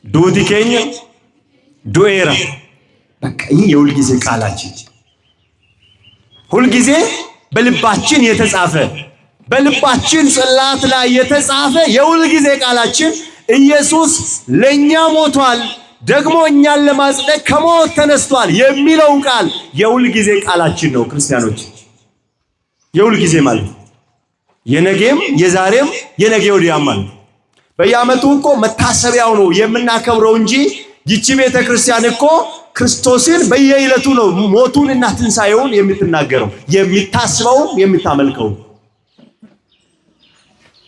duuti keenya du'eera። በቃ ይህ የሁልጊዜ ቃላችን ሁልጊዜ በልባችን የተጻፈ በልባችን ጽላት ላይ የተጻፈ የሁልጊዜ ቃላችን ኢየሱስ ለኛ ሞቷል ደግሞ እኛን ለማጽደቅ ከሞት ተነስቷል የሚለው ቃል የሁልጊዜ ቃላችን ነው። ክርስቲያኖች የሁልጊዜ ማለት የነገም የዛሬም የነገ ወዲያም ማለት በየዓመቱ እኮ መታሰቢያው ነው የምናከብረው እንጂ ይቺ ቤተ ክርስቲያን እኮ ክርስቶስን በየዕለቱ ነው ሞቱንና ትንሣኤውን የምትናገረው የሚታስበው የምታመልከው።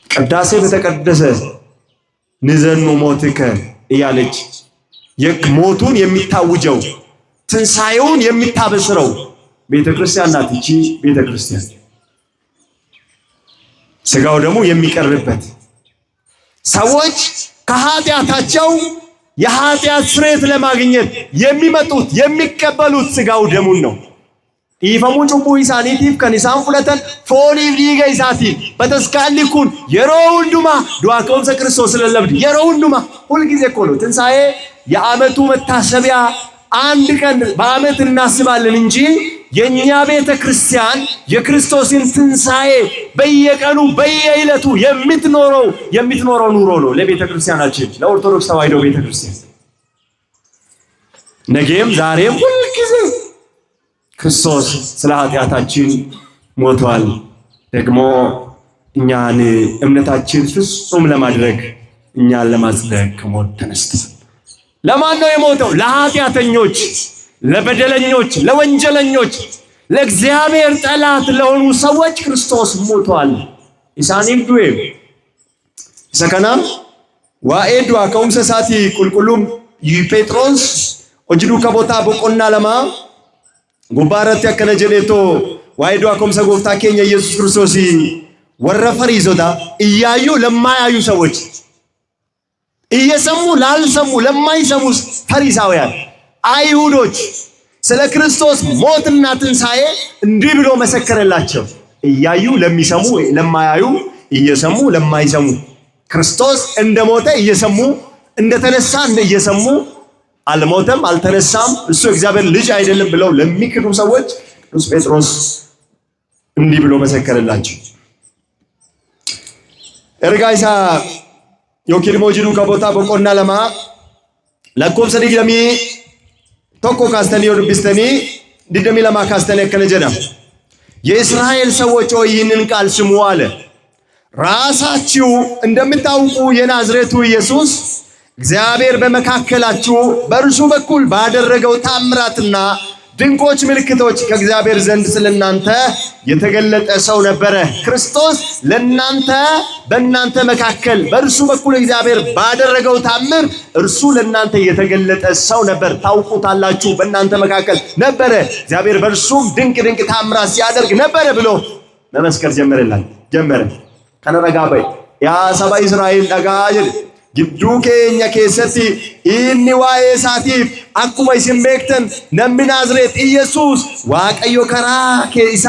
ቅዳሴ በተቀደሰ ንዘኑ ሞትከ እያለች ሞቱን የሚታውጀው ትንሣኤውን የሚታበስረው ቤተ ክርስቲያን ናት። ይቺ ቤተ ክርስቲያን ሥጋው ደግሞ የሚቀርብበት ሰዎች ከኃጢአታቸው የኃጢአት ስርየት ለማግኘት የሚመጡት የሚቀበሉት ሥጋው ደሙን ነው። ኢፈሙ ጩቡ ኢሳኒቲፍ ከኒሳን ፍለተን ፎኒፍ ዲገ ኢሳቲ በተስካሊኩን የሮውንዱማ ዱአከውም ክርስቶስ ለለብድ የሮውንዱማ ሁል ጊዜ እኮ ነው ትንሣኤ የዓመቱ መታሰቢያ አንድ ቀን በዓመት እናስባለን እንጂ የኛ ቤተ ክርስቲያን የክርስቶስን ትንሣኤ በየቀኑ በየዕለቱ የምትኖረው ኑሮ ነው። ለቤተ ክርስቲያናችን ለኦርቶዶክስ ተዋሕዶ ቤተ ክርስቲያን ነገም ዛሬም ሁል ጊዜ ክርስቶስ ስለ ኃጢአታችን ሞቷል ደግሞ እኛን እምነታችን ፍጹም ለማድረግ እኛን ለማጽደቅ ከሞት ተነስቷል። ለማን ነው የሞተው? ለኃጢአተኞች፣ ለበደለኞች፣ ለወንጀለኞች፣ ለእግዚአብሔር ጠላት ለሆኑ ሰዎች ክርስቶስ ሞቷል። ኢሳኒፍ ዱኤ ሰከና ዋኤ ዱአ ከውምሰ ሳቲ ቁልቁሉም ጴጥሮስ ኦጅዱ ከቦታ በቆና ለማ ጉባረት ያከነ ጀሌቶ ዋኤ ዱአ ከውምሰ ጎፍታ ኬኛ ኢየሱስ ክርስቶስ ወረ ፈሪዞታ እያዩ ለማያዩ ሰዎች እየሰሙ ላልሰሙ ለማይሰሙ ፈሪሳውያን አይሁዶች ስለ ክርስቶስ ሞትና ትንሣኤ እንዲህ ብሎ መሰከረላቸው። እያዩ ለሚሰሙ ለማያዩ እየሰሙ ለማይሰሙ ክርስቶስ እንደሞተ እየሰሙ እንደተነሳ እየሰሙ አልሞተም አልተነሳም እሱ እግዚአብሔር ልጅ አይደለም ብለው ለሚክዱ ሰዎች ቅዱስ ጴጥሮስ እንዲህ ብሎ መሰከረላቸው። እርጋይሳ ዮኪን ሞጅኑ ከቦታ በቆና ለማ ለኮምሰ ዲግደሚ ቶኮ ካስተኒ ወድብስተኒ ዲግደሚ ለማ ካስተኒ ከነጀና የእስራኤል ሰዎች ሆይ ይህንን ቃል ስሙ አለ። ራሳችሁ እንደምታውቁ የናዝሬቱ ኢየሱስ እግዚአብሔር በመካከላችሁ በእርሱ በኩል ባደረገው ታምራትና ድንቆች ምልክቶች ከእግዚአብሔር ዘንድ ስለናንተ የተገለጠ ሰው ነበረ። ክርስቶስ ለናንተ በእናንተ መካከል በእርሱ በኩል እግዚአብሔር ባደረገው ታምር እርሱ ለናንተ የተገለጠ ሰው ነበር። ታውቁታላችሁ። በእናንተ መካከል ነበረ፣ እግዚአብሔር በእርሱም ድንቅ ታምራት ሲያደርግ ነበረ ብሎ መመስከር ጀመረ። ከነረጋባይ ያ ሰባ እስራኤል ደጋጅ ግዱ ኬኛ ኬሰቲ ኢኒ ዋኤ ሳቲፍ አኩማ ኢሲን ቤክተን ነሚ ናዝሬት ኢየሱስ ዋቀዮ ከራ ኬሳ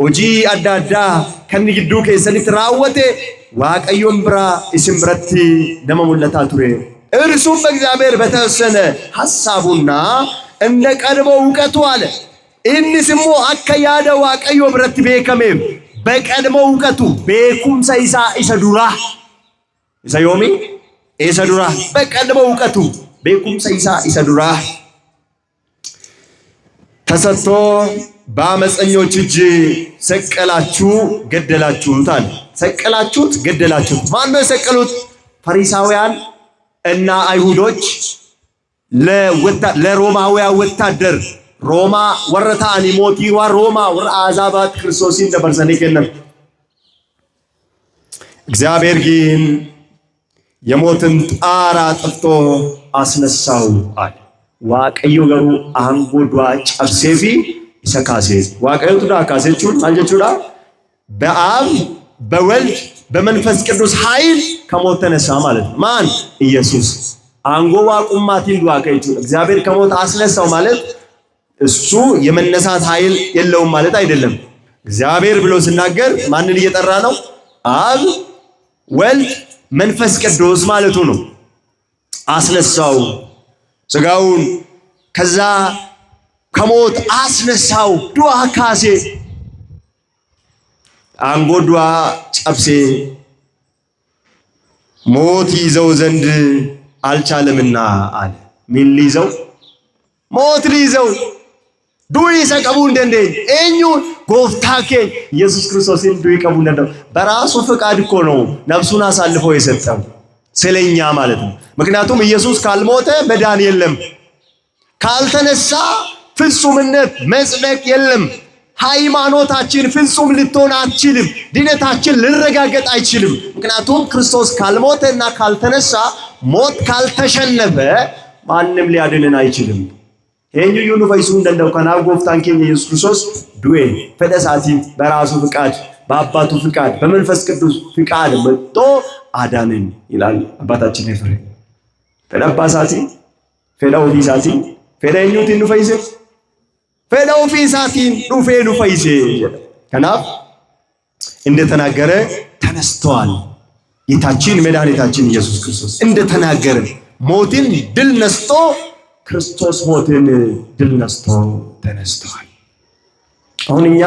ሆጂ አዳ አዳ ከኒ ግዱ ኬሰኒት ራወቴ ዋቀዮን ብራ ኢሲን ብረቲ ደመ ሙለታ ቱሬ እርሱም በእግዚአብሔር በተወሰነ ሐሳቡና እንደ ቀድሞው እውቀቱ አለ። ኢኒ ስሙ አከ ያደ ዋቀዮ ብረቲ ቤከሜ በቀድሞው እውቀቱ ቤኩምሳ ኢሳ ዱራ ኢሳዮሚ ኢሰዱራ በቀድሞው እውቀቱ ቤኩምሳ ኢሰዱራ ተሰጥቶ በአመፀኞች እጅ ሰቀላችሁ ገደላችሁት አለ። ሰቀላችሁት ገደላችሁት። ማን ነው የሰቀሉት? ፈሪሳውያን እና አይሁዶች ለሮማውያ ወታደር ሮማ ወረታኒ ሞቲዋ ሮማ ወረ አዛባት ክርስቶስን ደበርሰኔ ከነም እግዚአብሔር ግን የሞትን ጣራ ጥፍቶ አስነሳው አለ። ዋቀዮ ገሩ አንጎዷ ጨብሴፊ ይሰካሴ ዋቀዮ ቱዳ ካሴቹን አንጀቹዳ በአብ በወልድ በመንፈስ ቅዱስ ኃይል ከሞት ተነሳ ማለት ማን? ኢየሱስ። አንጎዋ ቁማቲን ዋቀይቹ እግዚአብሔር ከሞት አስነሳው ማለት እሱ የመነሳት ኃይል የለውም ማለት አይደለም። እግዚአብሔር ብሎ ሲናገር ማንን እየጠራ ነው? አብ ወልድ መንፈስ ቅዱስ ማለቱ ነው። አስነሳው፣ ስጋውን ከዛ ከሞት አስነሳው። ዱአ ካሴ አንጎዷ ጨብሴ ሞት ይዘው ዘንድ አልቻለምና አለ። ምን ሊይዘው? ሞት ሊይዘው ዱይ ሰቀቡ እንደንደ እኙ ጎፍታኬ ኢየሱስ ክርስቶስን ዱይ ቀቡ እንደንደ በራሱ ፍቃድ እኮ ነው ነፍሱን አሳልፎ የሰጠው ስለኛ ማለት ነው። ምክንያቱም ኢየሱስ ካልሞተ መዳን የለም፣ ካልተነሳ ፍጹምነት መጽደቅ የለም። ሃይማኖታችን ፍጹም ልትሆን አትችልም። ድነታችን ልረጋገጥ አይችልም። ምክንያቱም ክርስቶስ ካልሞተና ካልተነሳ ሞት ካልተሸነፈ ማንም ሊያድነን አይችልም። ሄኙ ዩኑ ፈይሱ እንደው ከናብ ጎፍታን ኬኛ ኢየሱስ ክርስቶስ ዱኤ ፈደሳቲ በራሱ ፍቃድ በአባቱ ፍቃድ በመንፈስ ቅዱስ ፍቃድ መጥቶ አዳነን ይላል አባታችን ኤፍሬም። ፈዳባሳቲ ፈዳው ቢሳቲ ፈዳኙት ኑ ፈይሰ ፈዳው ፊሳቲ ኑ ፈይሰ ከናብ እንደተናገረ ተነስተዋል። ጌታችን መድኃኒታችን ኢየሱስ ክርስቶስ እንደተናገረ ሞትን ድል ነስቶ ክርስቶስ ሞትን ድል ነስቶ ተነስተዋል። አሁን እኛ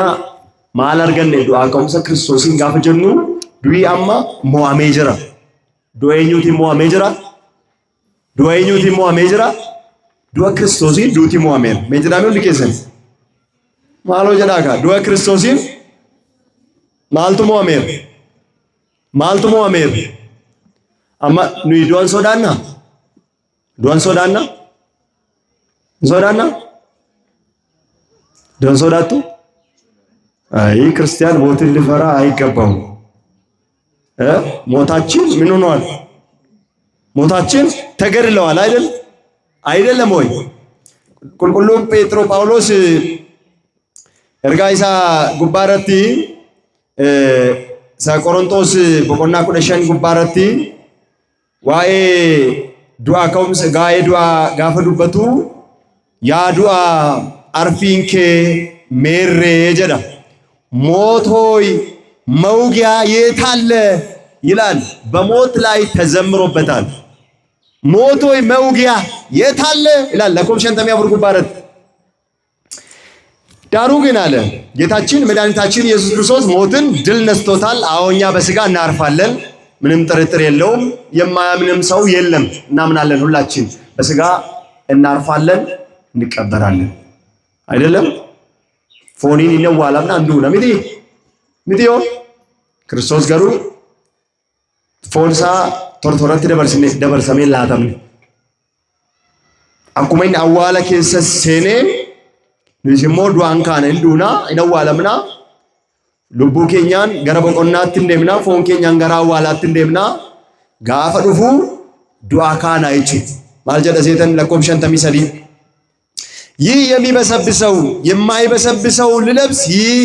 ማል አርገን ዱአ ቆምሰ ክርስቶስን ጋፈ ጀኑ ዱይ አማ ሞአሜ ጅራ ዱኤኙቲ ሞአሜ ጅራ ዱኤኙቲ ሞአሜ ጅራ ዱአ ክርስቶስን ዱቲ ሞአሜ ሜጅዳሜው ልከሰን ማሎ ጀዳካ ዱአ ክርስቶስን ማልቱ ሞአሜ አማ ኑይ ዱአን ሶዳና ዞዳና ዶንሶዳቱ አይ ክርስቲያን ሞትን ሊፈራ አይገባው። ሞታችን ምን ሆኗል? ሞታችን ተገድለዋል አይደለም ወይ? ቁልቁሉ ጴጥሮ ጳውሎስ ኤርጋይሳ ጉባረቲ ቆሮንቶስ በቆና ኩደሸን ጉባረቲ ዋኤ ዱአ ከውምስ ጋኤ ዱአ ጋፈ ዱበቱ ያ ዱአ አርፊንኬ ሜሬ ጀዳ ሞት ሆይ መውጊያ የታለ ይላል። በሞት ላይ ተዘምሮበታል። ሞት ሆይ መውጊያ የታለ ይላል። ለኮምሸን ተሚያብሩ ጉባረት ዳሩ ግን አለ ጌታችን መድኃኒታችን ኢየሱስ ክርስቶስ ሞትን ድል ነስቶታል። አዎኛ በስጋ እናርፋለን፣ ምንም ጥርጥር የለውም። የማያምንም ሰው የለም። እናምናለን። ሁላችን በስጋ እናርፋለን፣ እንቀበራለን። አይደለም ፎኒን ይነዋላምና አንዱ ነው ሚዲዮ ክርስቶስ ገሩ ፎንሳ ቶርቶረት ደበርሰሜ ላተምኒ አኩመኝ አዋላ ኬሰስ ሴኔ ንሽሞ ዱአን ካነ እንዱና ይነዋላምና ልቡ ኬኛን ገረ በቆናት እንደምና ፎን ኬኛን ገራ አዋላት እንደምና ጋፈ ዱፉ ዱአ ካና አይቺ ማልጀደ ሴተን ለኮምሸን ተሚሰዲ ይህ የሚበሰብሰው የማይበሰብሰው ልለብስ፣ ይህ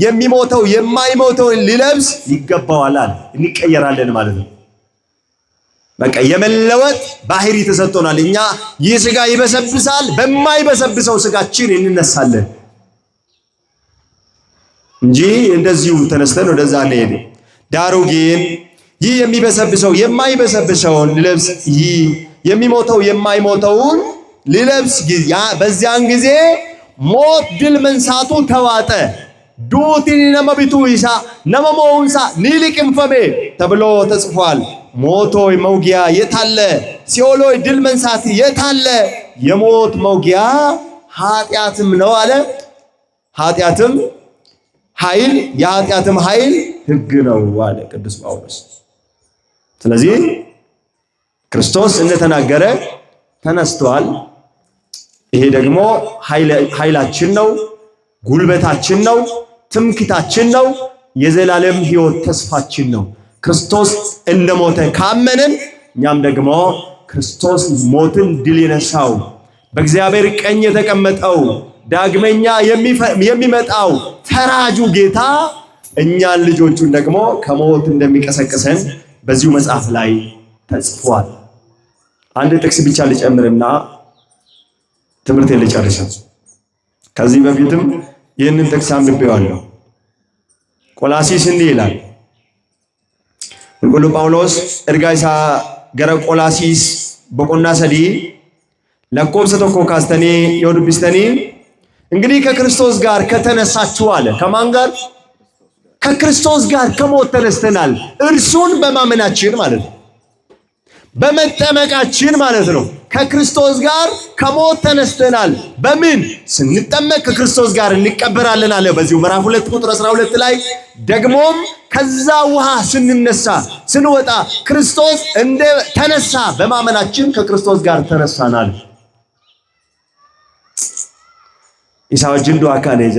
የሚሞተው የማይሞተው ልለብስ ይገባዋል። እንቀየራለን ማለት ነው። በቃ የመለወጥ ባህሪ ተሰጥቶናል። እኛ ይህ ስጋ ይበሰብሳል፣ በማይበሰብሰው ስጋችን እንነሳለን እንጂ እንደዚሁ ተነስተን ወደዛ እንሄድ። ዳሩ ግን ይህ የሚበሰብሰው የማይበሰብሰውን ልለብስ፣ ይህ የሚሞተው የማይሞተውን ሊለብስ በዚያን ጊዜ ሞት ድል መንሳቱ ተዋጠ። ዱቲኒ ነመቢቱ ይሳ ነመሞንሳ ኒሊቅንፈሜ ተብሎ ተጽፏል። ሞቶይ መውጊያ የታለ? ሲኦሎይ ድል መንሳት የታለ? የሞት መውጊያ ኃጢአትም ነው አለ። ኃጢአትም ኃይል የኃጢአትም ኃይል ሕግ ነው አለ ቅዱስ ጳውሎስ። ስለዚህ ክርስቶስ እንደተናገረ ተነስቷል። ይሄ ደግሞ ኃይላችን ነው፣ ጉልበታችን ነው፣ ትምክታችን ነው፣ የዘላለም ሕይወት ተስፋችን ነው። ክርስቶስ እንደሞተ ካመንን እኛም ደግሞ ክርስቶስ ሞትን ድል የነሳው በእግዚአብሔር ቀኝ የተቀመጠው ዳግመኛ የሚመጣው ፈራጁ ጌታ እኛን ልጆቹን ደግሞ ከሞት እንደሚቀሰቅሰን በዚሁ መጽሐፍ ላይ ተጽፏል። አንድ ጥቅስ ብቻ ልጨምርና ትምህርቴን ልጨርስ። ከዚህ በፊትም ይህንን ጥቅስ አንብቤዋለሁ። ቆላስይስ እንዲህ ይላል፣ qulqulluu Phaawulos ergaa isaa gara Qolaasiis boqonnaa 3 lakkoofsa 1 kaastanii yoo dubbistanii እንግዲህ ከክርስቶስ ጋር ከተነሳችሁ አለ ከማን ጋር ከክርስቶስ ጋር ከሞት ተነስተናል እርሱን በማመናችን ማለት ነው በመጠመቃችን ማለት ነው ከክርስቶስ ጋር ከሞት ተነስተናል በምን ስንጠመቅ ከክርስቶስ ጋር እንቀበራለን አለ በዚሁ ምዕራፍ 2 ቁጥር 12 ላይ ደግሞም ከዛ ውሃ ስንነሳ ስንወጣ ክርስቶስ እንደ ተነሳ በማመናችን ከክርስቶስ ጋር ተነሳናል ኢሳውጅን ዱዓ ካነጀ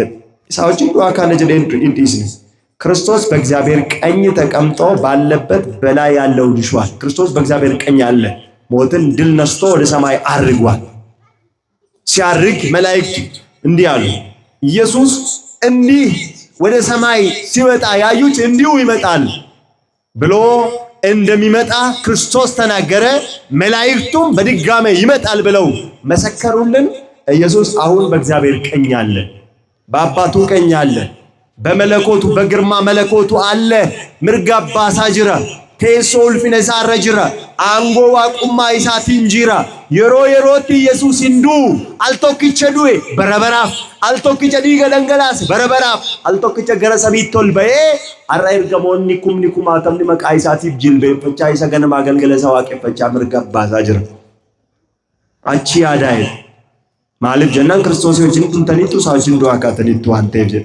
ኢሳውጅን ዱዓ ካነጀ እንዲስ ክርስቶስ በእግዚአብሔር ቀኝ ተቀምጦ ባለበት በላይ ያለው ድሿል ክርስቶስ በእግዚአብሔር ቀኝ አለ ሞትን ድል ነስቶ ወደ ሰማይ አርጓል ሲያርግ መላእክት እንዲህ አሉ ኢየሱስ እንዲህ ወደ ሰማይ ሲወጣ ያዩት እንዲሁ ይመጣል ብሎ እንደሚመጣ ክርስቶስ ተናገረ መላእክቱም በድጋሜ ይመጣል ብለው መሰከሩልን ኢየሱስ አሁን በእግዚአብሔር ቀኝ አለ በአባቱ ቀኝ አለ በመለኮቱ በግርማ መለኮቱ አለ ምርጋባ ሳጅራ ቴሶል ፊነሳ ረጅራ አንጎ ዋቁማ ኢሳት እንጂራ የሮቲ ኢየሱስ እንዱ አልቶክቸ ዱዌ በረበራፍ አልቶክቸ ዲገ ደንገላስ በረበራፍ አልቶክቸ ገረሰቢቶል በኤ አራይር ገሞኒ ኩምኒ ኩማተምኒ መቃ ኢሳት ጅልቤ ፈቻ ኢሰገነ ማገልገለ ሰዋቄ ፈቻ ምርጋባ ሳጅራ አቺ ያዳይ ማለት ጀናን ክርስቶስ ይወጅን እንተኒቱ ሳጅን ዱዓ ካተኒቱ አንተብጀ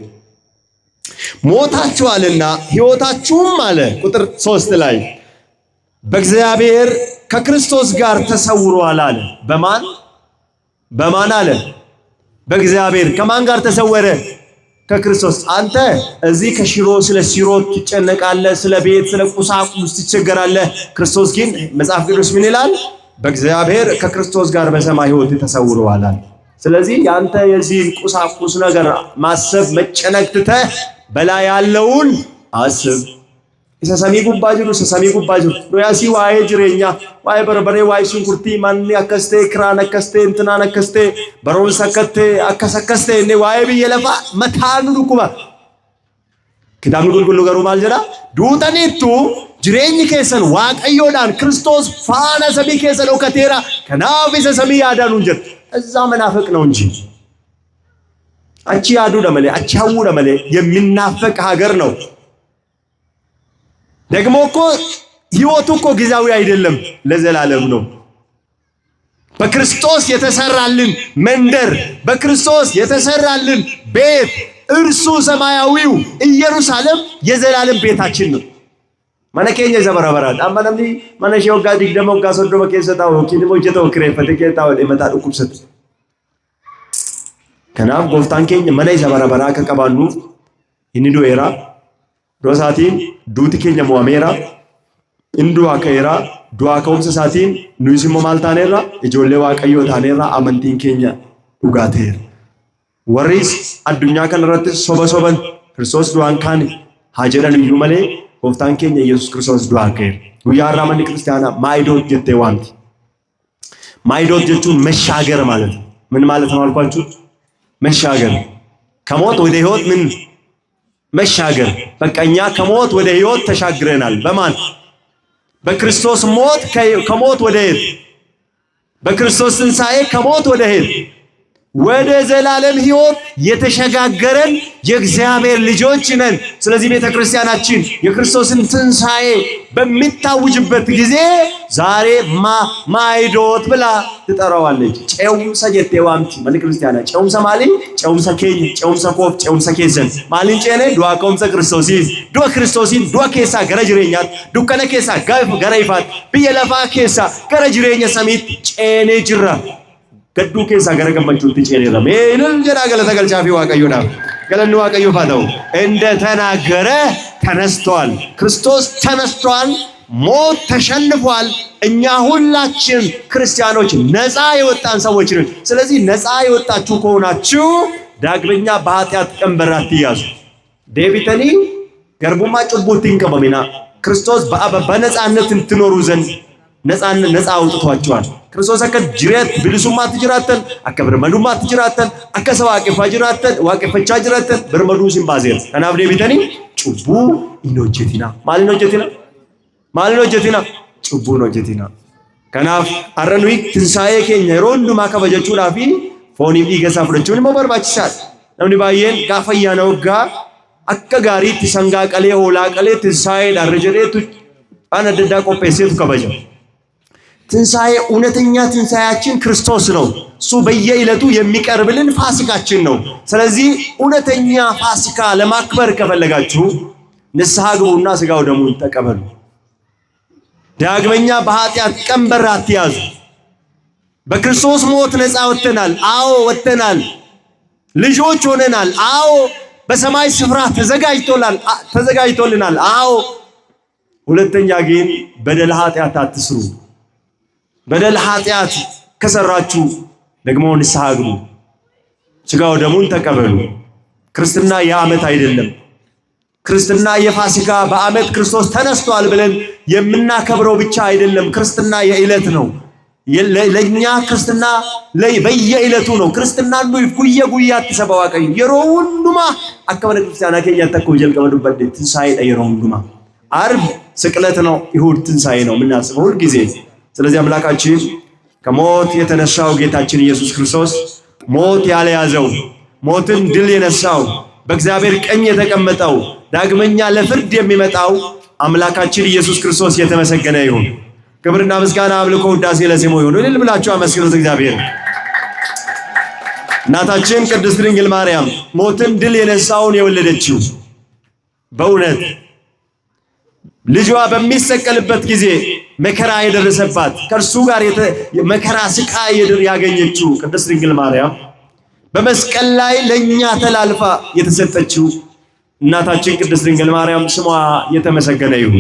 ሞታችኋልና ሕይወታችሁም አለ ቁጥር 3 ላይ በእግዚአብሔር ከክርስቶስ ጋር ተሰውሯል አለ በማን አለ በእግዚአብሔር ከማን ጋር ተሰወረ ከክርስቶስ አንተ እዚህ ከሽሮ ስለ ሲሮ ትጨነቃለህ ስለ ቤት ስለ ቁሳቁስ ትቸገራለህ ክርስቶስ ግን መጽሐፍ ቅዱስ ምን ይላል በእግዚአብሔር ከክርስቶስ ጋር በሰማይ ሕይወት ተሰውሯል አለ ስለዚህ ያንተ የዚህ ቁሳቁስ ነገር ማሰብ መጨነቅ ትተህ በላይ ያለውን አስብ ኢሰሰሚ ጉባጅሩ ሮያሲ ዋይ ጅሬኛ ዋይ በርበሬ ዋይ ሽንኩርቲ ማን ያከስቴ ክራን አከስቴ እንትና ነከስቴ በሮን ሰከቴ አከሰከስቴ እኔ ዋይ ቢየለፋ መታኑ ዱኩባ ኪታብን ጉልጉሉ ገሩ ማልጀራ ዱተኒቱ ጅሬኝ ከሰን ዋቀዮዳን ክርስቶስ ፋና ሰቢ ከሰን ኦከቴራ ከናፍ ኢሰሰሚ ያዳኑ እንጂ እዛ መናፈቅ ነው እንጂ አቺ ያዱ ደመለ አቻው ደመለ የሚናፈቅ ሀገር ነው ደግሞ እኮ ህይወቱ እኮ ጊዜያዊ አይደለም ለዘላለም ነው በክርስቶስ የተሰራልን መንደር በክርስቶስ የተሰራልን ቤት እርሱ ሰማያዊው ኢየሩሳሌም የዘላለም ቤታችን ነው ማነከኛ ዘበራበራት አማናምኒ ማነሽ ወጋዲክ ደሞ ጋሶዶ በከሰታው ኪንሞ ጀተው ክሬፈተ ከታው ለመጣ ዱኩብሰት ከናፍ ጎፍታን ከኝ መናይ ዘበራበራ ከቀባኑ ኢንዶ ኤራ ሮሳቲን ዱቲ ከኛ ሙአሜራ እንዱ አከራ ዱአ ከውምሰ ሳቲን ኑይሲሞ ማልታኔራ እጆሌ ዋቀዮ ታኔራ አመንቲን ከኛ ዱጋቴር ወሪስ አዱኛ ከነረት ሶበሶበን ክርስቶስ ዱአን ካን ሀጀረን ይዩመሌ ጎፍታን ከኛ ኢየሱስ ክርስቶስ ዱአ ከር ጉያራ ማን ክርስቲያና ማይዶት ጀቴ ዋንት ማይዶት ጀቹ መሻገር ማለት ምን ማለት ነው አልኳችሁ መሻገር ከሞት ወደ ህይወት ምን መሻገር በቃኛ ከሞት ወደ ህይወት ተሻግረናል በማን በክርስቶስ ሞት ከሞት ወደ ህይወት በክርስቶስ ትንሣኤ ከሞት ወደ ህይወት ወደ ዘላለም ህይወት የተሸጋገረን የእግዚአብሔር ልጆች ነን ስለዚህ ቤተክርስቲያናችን የክርስቶስን ትንሣኤ በሚታውጅበት ጊዜ ዛሬ ማይዶት ብላ ትጠራዋለች ጨውም ሰጀቴ ዋምቲ ማለት ክርስቲያና ጨውም ሰማሊ ጨውም ሰከኝ ጨውም ሰኮፍ ጨውም ሰከዘን ማልን ጨኔ ዱአ ኮምሰ ክርስቶሲን ዱአ ኬሳ ገረጅሬኛት ዱከነ ኬሳ ጋፍ ገረይፋት በየለፋ ኬሳ ገረጅሬኛ ሰሚት ጨኔ ጅራ ገዱ ኬሳ ገረገመቹት ጨኔራ ሜንን ጀራ ገለተ ገልጫፊ ዋቀዩና ገለኑ ዋቀዩ ፋታው እንደ ተናገረ ተነስቷል ክርስቶስ ተነስቷል ሞት ተሸንፏል እኛ ሁላችን ክርስቲያኖች ነፃ የወጣን ሰዎች ነን ስለዚህ ነፃ የወጣችሁ ከሆናችሁ ዳግመኛ በኃጢአት ቀንበር አትያዙ ዴቪተኒ ገርቡማ ጭቡቲን ቀበሚና ክርስቶስ በነፃነት እንትኖሩ ዘንድ ነፃ አውጥቷቸዋል ክርስቶስ አከ ጅረት ብልሱማ ትጅራተን አከብርመዱማ ትጅራተን አከሰው አቀፋጅራተን ዋቀፈቻ ጅራተን ብርመዱ ሲምባዜር ከናብ ዴቪተኒ ጭቡ ኢኖጀቲና ማል ኢኖጀቲና Maalin hojjetina? Cubbuun hojjetina. Kanaaf har'a nuyi tinsaa'ee keenya yeroo hundumaa kabajachuudhaaf fooniif dhiiga isaa fudhachuun immoo barbaachisaadha. Namni baay'een gaafa ayyaana waggaa akka gaariitti sangaa qalee hoolaa qalee tinsaa'eedhaan irra jedheetu waan adda addaa qopheesseetu kabaja. ትንሣኤ እውነተኛ ትንሣኤያችን ክርስቶስ ነው። እሱ በየዕለቱ የሚቀርብልን ፋሲካችን ነው። ስለዚህ እውነተኛ ፋሲካ ለማክበር ከፈለጋችሁ ንስሐ ግቡና ሥጋው ደሙን ተቀበሉ። ዳግመኛ በኃጢአት ቀንበር አትያዙ። በክርስቶስ ሞት ነፃ ወጥተናል። አዎ ወጥተናል። ልጆች ሆነናል። አዎ በሰማይ ስፍራ ተዘጋጅቶልናል። አዎ ሁለተኛ ግን በደል ኃጢአት አትስሩ። በደል ኃጢአት ከሰራችሁ ደግሞ ንስሐ ግቡ፣ ሥጋው ደሙን ተቀበሉ። ክርስትና የዓመት አይደለም። ክርስትና የፋሲካ በዓመት ክርስቶስ ተነስቷል ብለን የምናከብረው ብቻ አይደለም። ክርስትና የዕለት ነው። ለኛ ክርስትና በየዕለቱ ነው። ክርስትና ጉያ ተሰባዋቀኝ የሮውንዱማ አከበለ ክርስቲያና ከኛ ተከው ጀልቀበዱ በደ ትንሳኤ የሮውንዱማ ዓርብ ስቅለት ነው። ይሁድ ትንሳኤ ነው የምናስበው ሁሉ ጊዜ። ስለዚህ አምላካችን ከሞት የተነሳው ጌታችን ኢየሱስ ክርስቶስ ሞት ያለያዘው ሞትን ድል የነሳው በእግዚአብሔር ቀኝ የተቀመጠው ዳግመኛ ለፍርድ የሚመጣው አምላካችን ኢየሱስ ክርስቶስ የተመሰገነ ይሁን። ክብርና ምስጋና አምልኮ ውዳሴ ለስሙ ይሁን። እልል ብላችሁ አመስግኑት እግዚአብሔር። እናታችን ቅድስት ድንግል ማርያም ሞትን ድል የነሳውን የወለደችው በእውነት ልጇ በሚሰቀልበት ጊዜ መከራ የደረሰባት ከእርሱ ጋር መከራ ስቃይ ያገኘችው ቅድስት ድንግል ማርያም በመስቀል ላይ ለኛ ተላልፋ የተሰጠችው እናታችን ቅድስት ድንግል ማርያም ስሟ የተመሰገነ ይሁን።